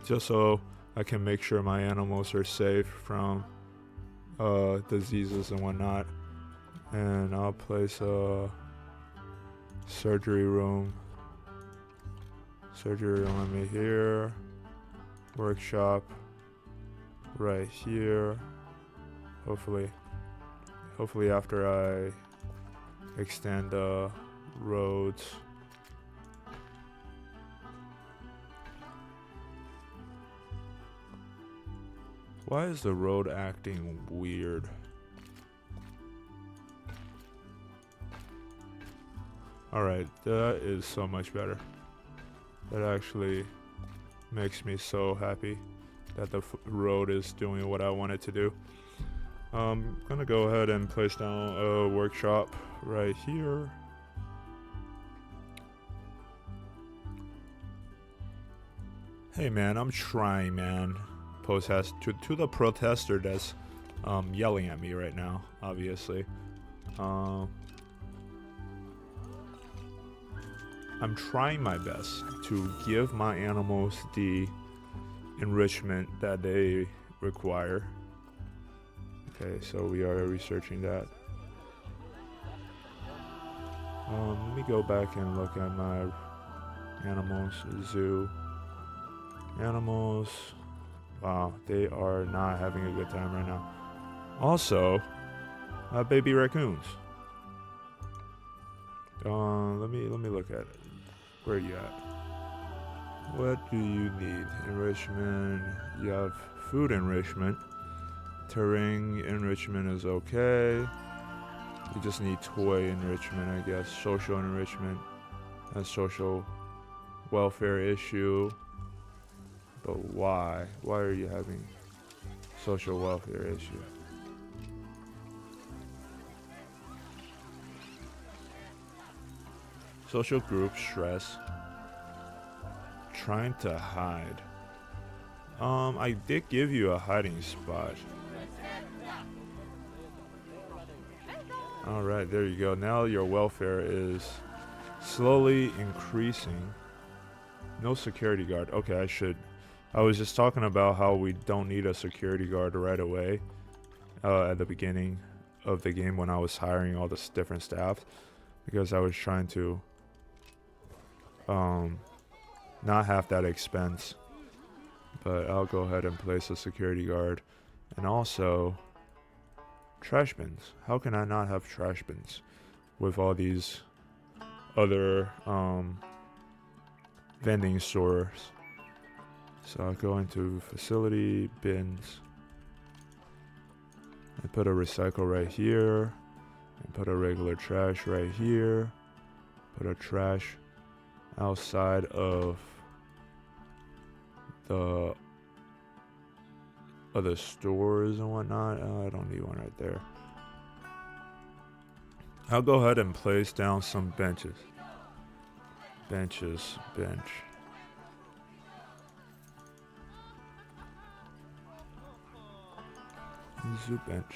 just so I can make sure my animals are safe from diseases and whatnot. And I'll place a surgery room let me here, workshop right here. Hopefully after I extend the roads. Why is the road acting weird? Alright, that is so much better. That actually makes me so happy that the road is doing what I want it to do. I'm gonna go ahead and place down a workshop right here. Hey man, I'm trying, man. To the protester that's yelling at me right now, obviously. I'm trying my best to give my animals the enrichment that they require. Okay, so we are researching that. Let me go back and look at my animals. Zoo. Animals. Wow, they are not having a good time right now. Also, baby raccoons. Let me look at it. Where are you at? What do you need? Enrichment. You have food enrichment. Terrain enrichment is okay. You just need toy enrichment, I guess. Social enrichment. A social welfare issue. But why? Why are you having social welfare issue? Social group stress. Trying to hide. I did give you a hiding spot. Alright, there you go. Now your welfare is slowly increasing. No security guard. Okay, I was just talking about how we don't need a security guard right away at the beginning of the game when I was hiring all this different staff, because I was trying to not have that expense. But I'll go ahead and place a security guard. And also trash bins. How can I not have trash bins with all these other vending stores? So I'll go into facility bins and put a recycle right here, and put a regular trash right here, put a trash outside of the other stores and whatnot. I don't need one right there. I'll go ahead and place down some benches. Bench. Zoo bench.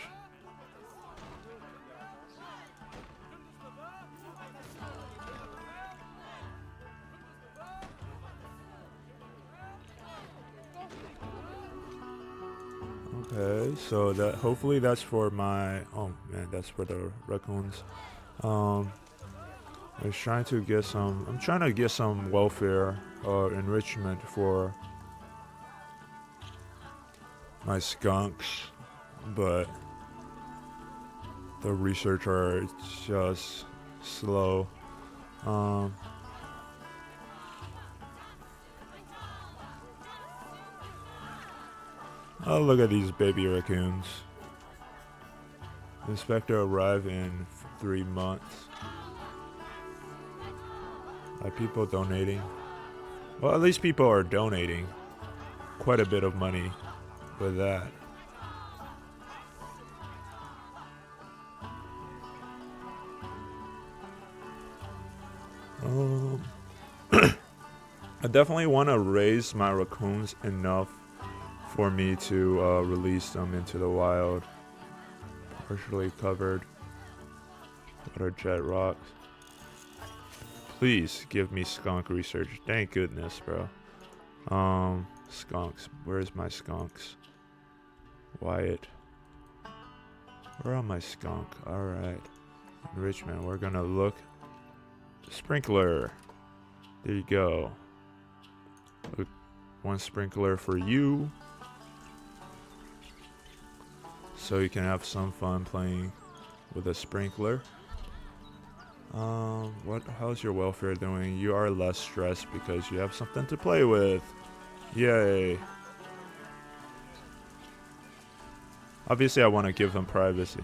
Okay, so that hopefully that's for my that's for the raccoons. I'm trying to get some welfare enrichment for my skunks, but the research are just slow. Oh, look at these baby raccoons. Inspector arrive in 3 months. Are people donating? Well, at least people are donating quite a bit of money for that. I definitely want to raise my raccoons enough for me to release them into the wild. Partially covered. What are jet rocks? Please give me skunk research. Thank goodness, bro. Skunks. Where's my skunks? Wyatt. Where are my skunk? Alright. Enrichment. We're gonna look. Sprinkler. There you go. Look, one sprinkler for you. So you can have some fun playing with a sprinkler. How's your welfare doing? You are less stressed because you have something to play with. Yay. Obviously I want to give them privacy.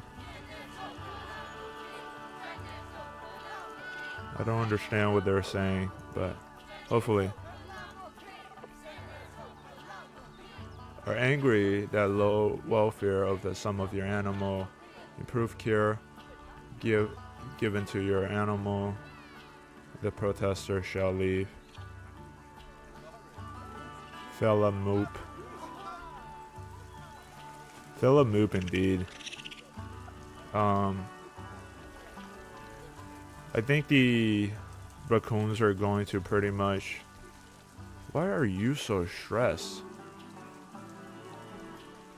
I don't understand what they're saying, but hopefully. Are angry that low welfare of the sum of your animal. Improved care given to your animal. The protester shall leave. Fella moop. Fella moop indeed. I think the raccoons are going to pretty much... Why are you so stressed?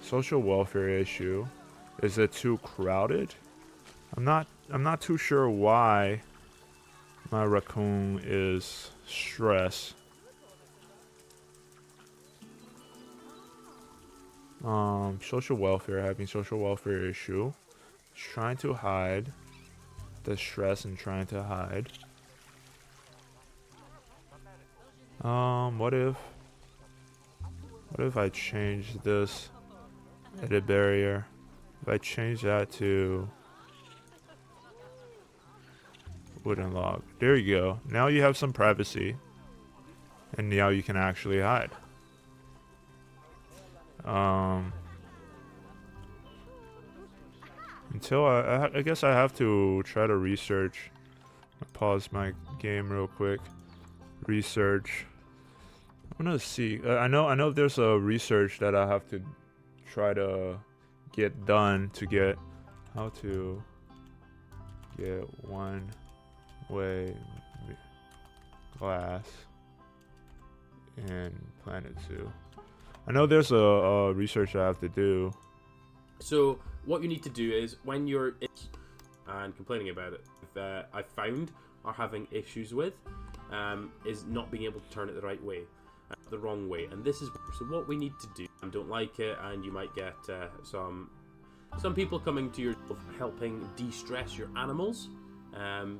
Social welfare issue. Is it too crowded? I'm not too sure why my raccoon is stressed. Social welfare, having social welfare issue. Trying to hide the stress and trying to hide. What if I change this edit barrier? If I change that to wooden log. There you go. Now you have some privacy. And now you can actually hide. Until I guess I have to try to research. I'll pause my game real quick. Research. I'm gonna see. I know there's a research that I have to try to get done to get how to get one-way glass in Planet Zoo. I know there's a research I have to do. So what you need to do is when you're and complaining about it, I found are having issues with is not being able to turn it the right way, the wrong way, and this is so what we need to do. Don't like it, and you might get some people coming to your helping de-stress your animals,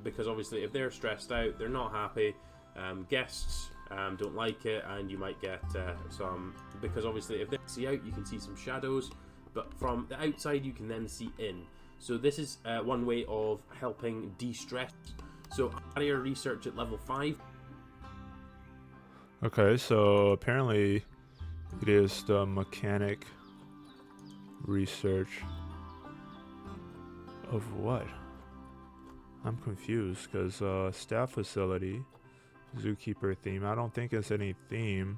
because obviously if they're stressed out, they're not happy. Guests don't like it, and you might get some because obviously if they see out, you can see some shadows. But from the outside, you can then see in. So this is one way of helping de-stress. So area research at level 5. Okay, so apparently it is the mechanic research of what? I'm confused because staff facility, zookeeper theme. I don't think it's any theme.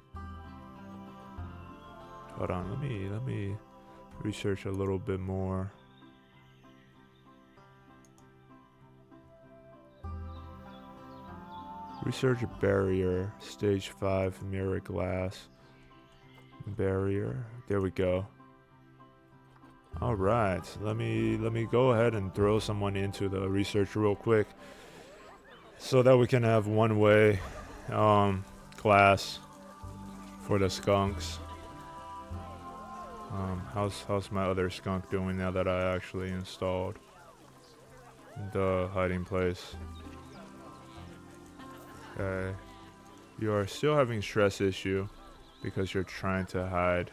Hold on, let me research a little bit more. Research barrier, stage 5 mirror glass barrier. There we go. All right, let me go ahead and throw someone into the research real quick so that we can have one-way glass for the skunks. How's my other skunk doing now that I actually installed the hiding place? Okay. You are still having stress issue because you're trying to hide.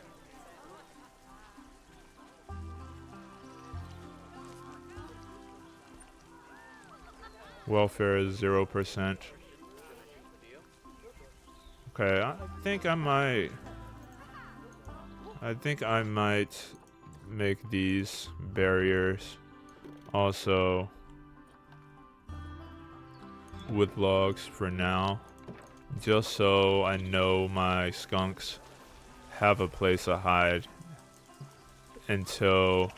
Welfare is 0%. Okay, I think I might make these barriers also with logs for now, just so I know my skunks have a place to hide until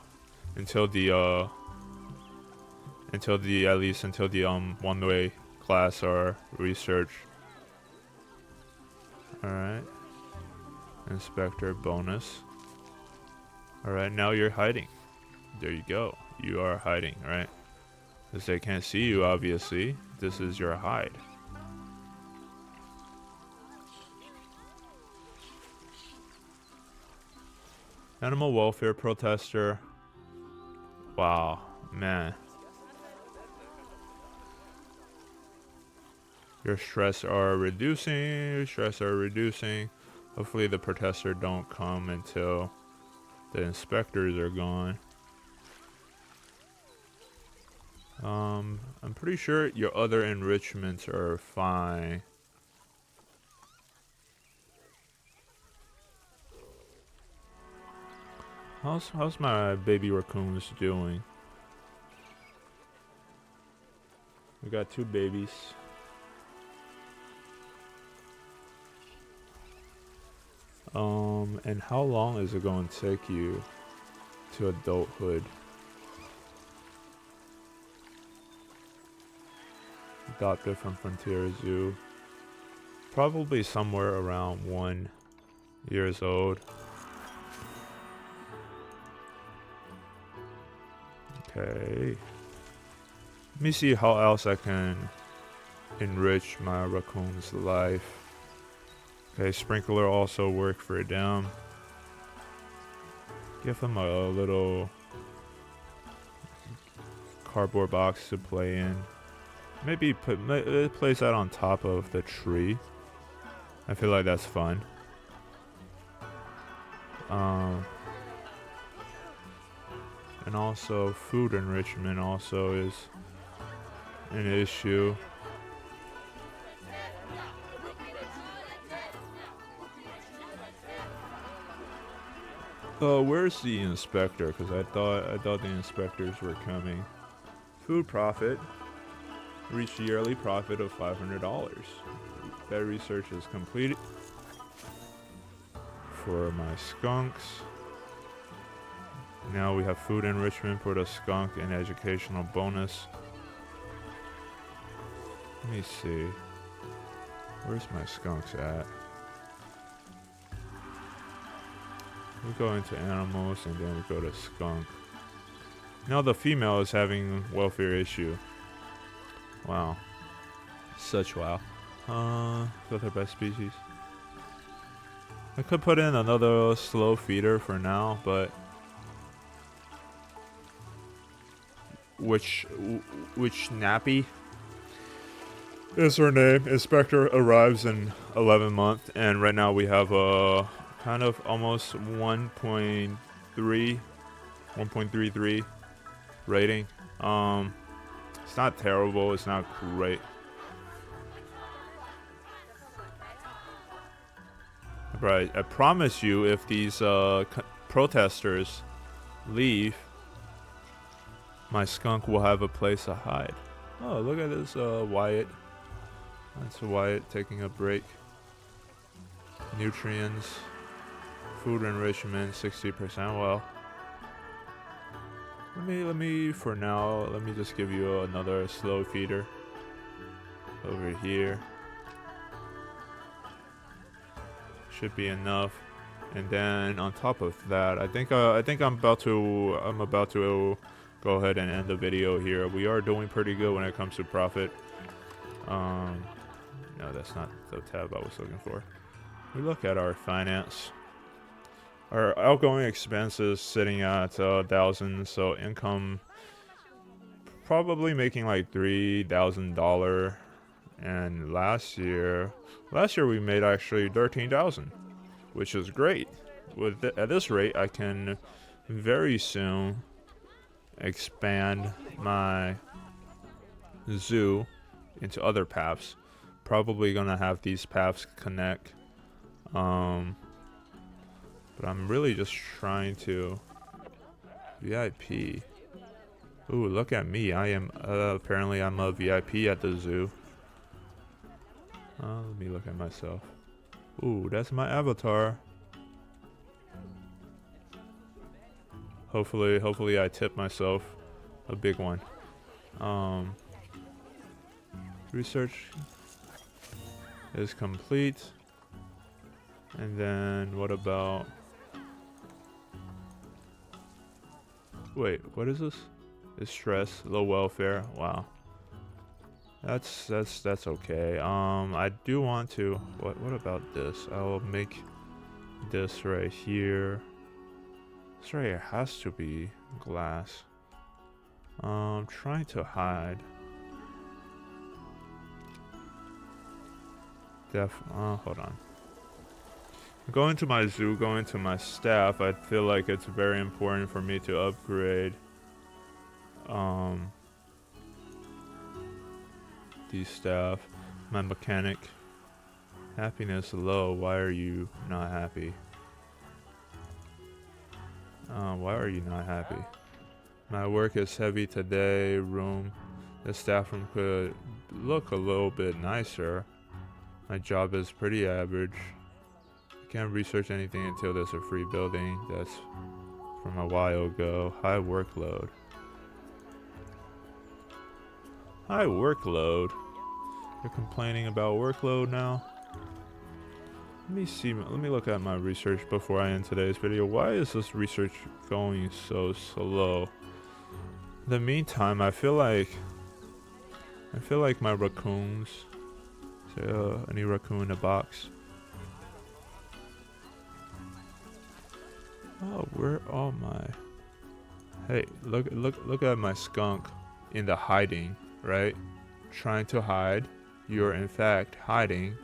until the at least until the one-way class or research. Alright. Inspector bonus. Alright, now you're hiding. There you go. You are hiding, right? Because they can't see you, obviously. This is your hide. Animal welfare protester. Wow, man. Your stress are reducing. Hopefully the protester don't come until the inspectors are gone. I'm pretty sure your other enrichments are fine. How's my baby raccoons doing? We got 2 babies. And how long is it going to take you to adulthood? Adopted from Frontier Zoo. Probably somewhere around 1 years old. Okay. Let me see how else I can enrich my raccoon's life. Okay, sprinkler also work for them. Give them a little cardboard box to play in. Maybe place that on top of the tree. I feel like that's fun. And also food enrichment also is an issue. Where's the inspector? Because I thought the inspectors were coming. Food profit. Reach yearly profit of $500. That research is completed. For my skunks. Now we have food enrichment for the skunk and educational bonus. Let me see. Where's my skunks at? We go into animals and then we go to skunk. Now the female is having welfare issue. Wow. Such wow. Filter by species. I could put in another slow feeder for now, but which Nappy is her name. Inspector arrives in 11th month, and right now we have a kind of almost 1.33 rating. It's not terrible, it's not great. Right, I promise you, if these protesters leave, my skunk will have a place to hide. Oh, look at this Wyatt. That's Wyatt taking a break. Nutrients, food enrichment, 60%. Well, let me for now, let me just give you another slow feeder over here. Should be enough. And then on top of that, I think I'm about to go ahead and end the video here. We are doing pretty good when it comes to profit. No, that's not the tab I was looking for. We look at our finance. Our outgoing expenses sitting at 1,000, so income probably making like $3,000. And last year we made actually 13,000, which is great. At this rate, I can very soon expand my zoo into other paths. Probably gonna have these paths connect. But I'm really just trying to VIP. Ooh, look at me. I am apparently I'm a VIP at the zoo. Let me look at myself. Ooh, that's my avatar. Hopefully I tip myself a big one. Research is complete. And then what about, wait, what is this? Is stress, low welfare. Wow. That's okay. I do want to, what about this? I'll make this right here. This right here has to be glass. Trying to hide. Hold on. Going to my zoo, going to my staff, I feel like it's very important for me to upgrade these staff. My mechanic. Happiness low. Why are you not happy? Why are you not happy? My work is heavy today. Room. The staff room could look a little bit nicer. My job is pretty average. I can't research anything until there's a free building. That's from a while ago. High workload. High workload? You're complaining about workload now? Let me see. Let me look at my research before I end today's video. Why is this research going so slow? In the meantime, I feel like my raccoons. Is there any raccoon in the box? Oh, where are my? Hey, look at my skunk in the hiding, right? Trying to hide. You're in fact hiding.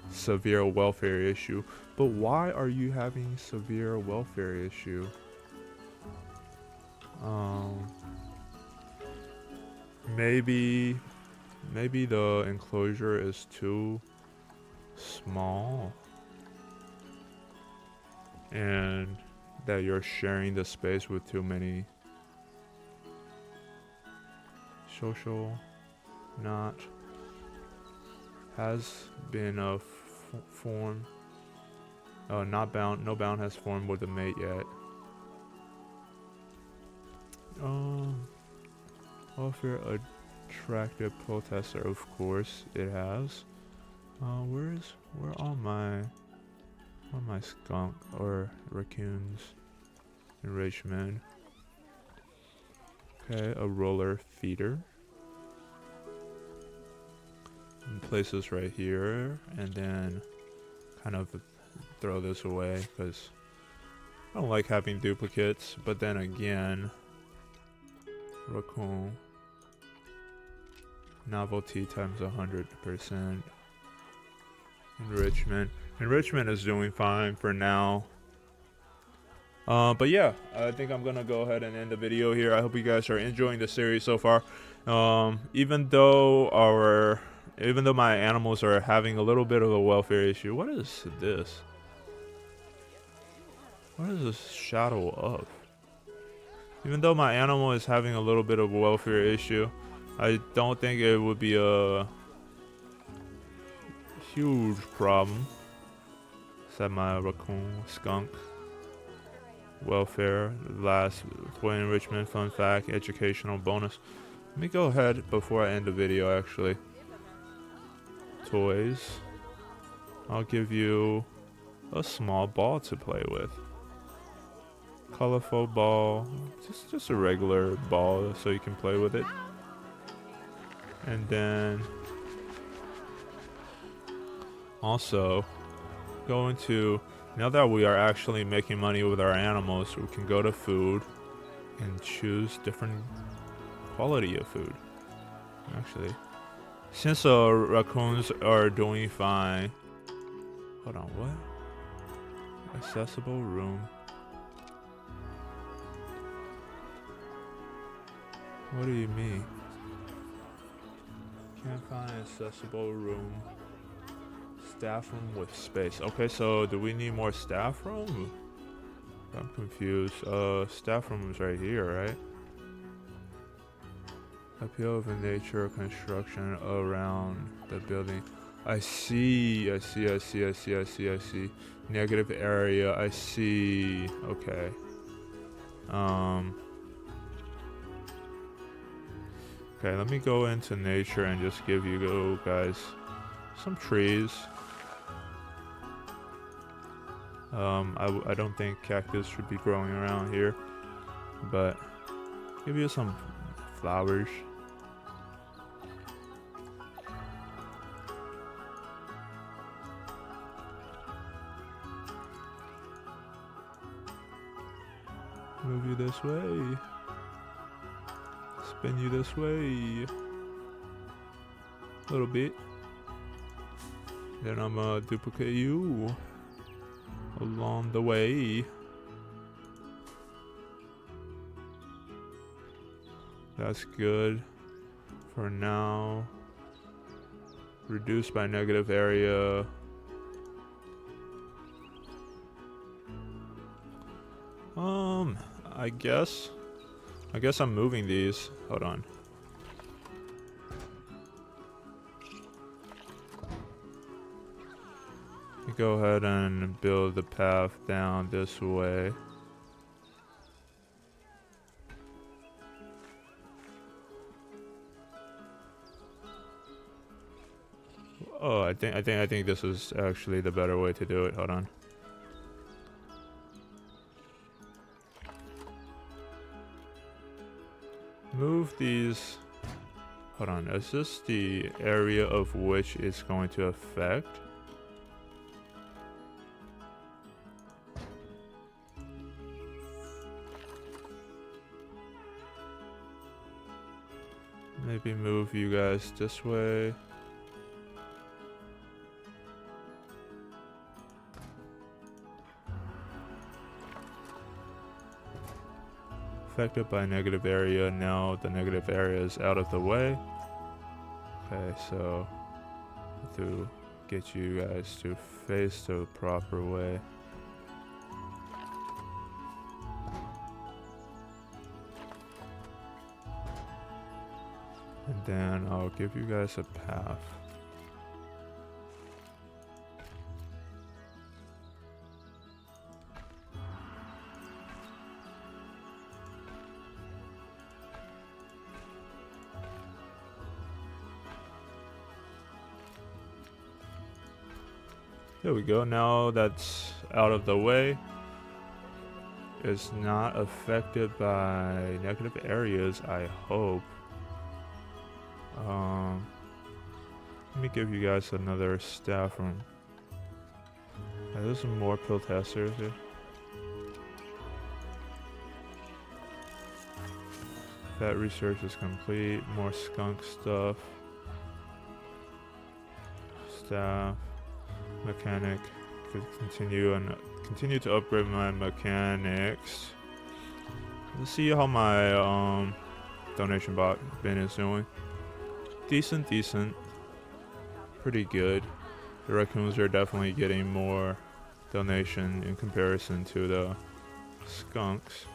Severe welfare issue. But why are you having severe welfare issue? Maybe the enclosure is too small, and that you're sharing the space with too many. Social not has been a form. Oh, not bound. No bound has formed with a mate yet. Welfare attractive protester. Of course it has. Where are my skunk or raccoons? Enrichment. Okay, a roller feeder. And place this right here, and then kind of throw this away because I don't like having duplicates. But then again, raccoon novelty times 100%. Enrichment is doing fine for now. But yeah, I think I'm gonna go ahead and end the video here. I hope you guys are enjoying the series so far. Even though my animals are having a little bit of a welfare issue. What is this? What is this shadow of? Even though my animal is having a little bit of a welfare issue, I don't think it would be a huge problem. Except my raccoon, skunk, welfare, last toy enrichment, fun fact, educational bonus. Let me go ahead before I end the video actually. Toys. I'll give you a small ball to play with. Colorful ball. Just a regular ball so you can play with it. And then also going to, now that we are actually making money with our animals, we can go to food and choose different quality of food. Actually, since raccoons are doing fine. Hold on, what? Accessible room. What do you mean? Can't find accessible room. Staff room with space. Okay, so do we need more staff room? I'm confused. Staff room is right here, right? Appeal of nature construction around the building. I see. Negative area. I see. Okay. Okay, let me go into nature and just give you guys some trees. I don't think cactus should be growing around here, but give you some flowers. Move you this way. Spin you this way. A little bit. Then I'm gonna duplicate you along the way. That's good for now. Reduced by negative area. I guess I'm moving these. Hold on. Go ahead and build the path down this way. Oh, I think this is actually the better way to do it. Hold on. Move these. Hold on. Is this the area of which it's going to affect? Maybe move you guys this way. Affected by negative area. Now the negative area is out of the way. Okay, so I have to get you guys to face the proper way. And then I'll give you guys a path. There we go. Now that's out of the way. It's not affected by negative areas, I hope. Let me give you guys another staff room. There's some more pill testers here. That research is complete. More skunk stuff. Staff. Mechanic. Could continue to upgrade my mechanics. Let's see how my donation bot bin is doing. Decent. Pretty good. The raccoons are definitely getting more donation in comparison to the skunks.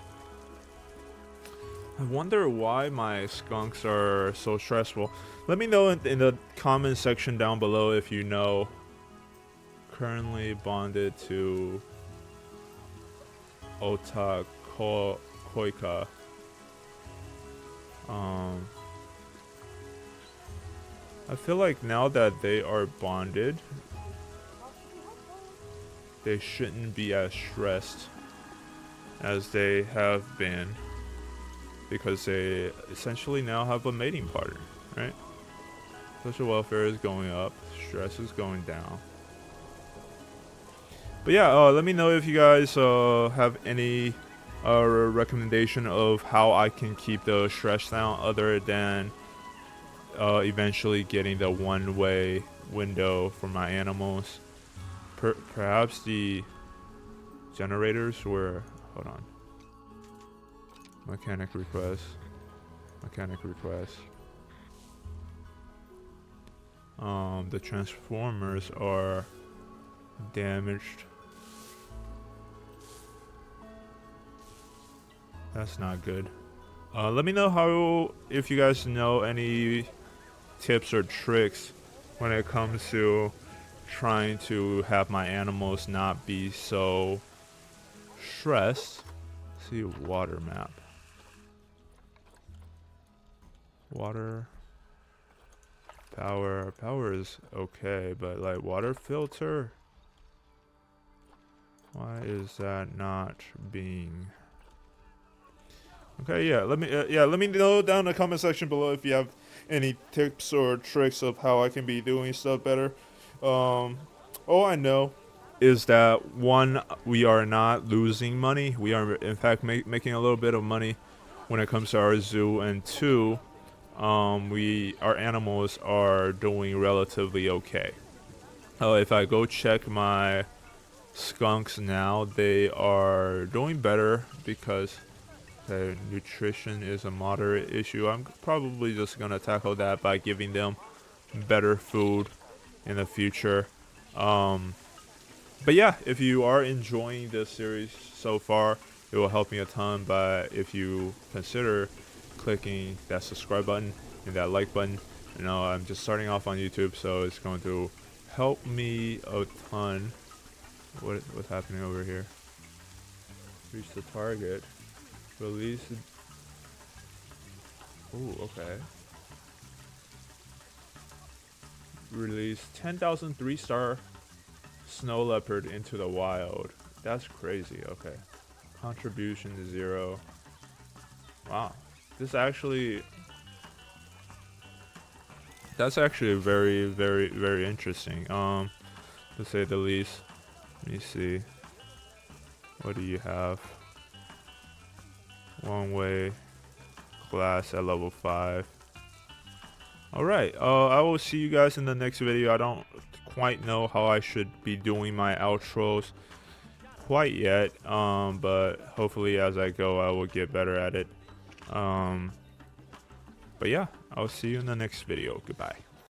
I wonder why my skunks are so stressful. Let me know in the comment section down below if you know. Currently bonded to Otakoika. I feel like now that they are bonded, they shouldn't be as stressed as they have been, because they essentially now have a mating partner, right? Social welfare is going up, stress is going down. But yeah, let me know if you guys have any recommendation of how I can keep the stress down, other than eventually getting the one-way window for my animals. Perhaps the generators were... Hold on. Mechanic request. The transformers are damaged. That's not good. Let me know if you guys know any tips or tricks when it comes to trying to have my animals not be so stressed. see, water map. Water. Power is okay, but like water filter. Why is that not being? Okay, yeah. Let me know down in the comment section below if you have any tips or tricks of how I can be doing stuff better. All I know is that one, we are not losing money. We are in fact making a little bit of money when it comes to our zoo, and two, our animals are doing relatively okay. If I go check my skunks now, they are doing better because nutrition is a moderate issue. I'm probably just gonna tackle that by giving them better food in the future. But yeah, if you are enjoying this series so far, it will help me a ton by if you consider clicking that subscribe button and that like button. You know, I'm just starting off on YouTube, so it's going to help me a ton. What's happening over here? Reach the target. Release. Ooh, okay. Release 10,000 3-star snow leopard into the wild. That's crazy. Okay. Contribution to 0. Wow. That's actually very, very, very interesting. To say the least. Let me see. What do you have? One way class at level 5. Alright, I will see you guys in the next video. I don't quite know how I should be doing my outros quite yet, but hopefully as I go I will get better at it. But yeah, I'll see you in the next video. Goodbye.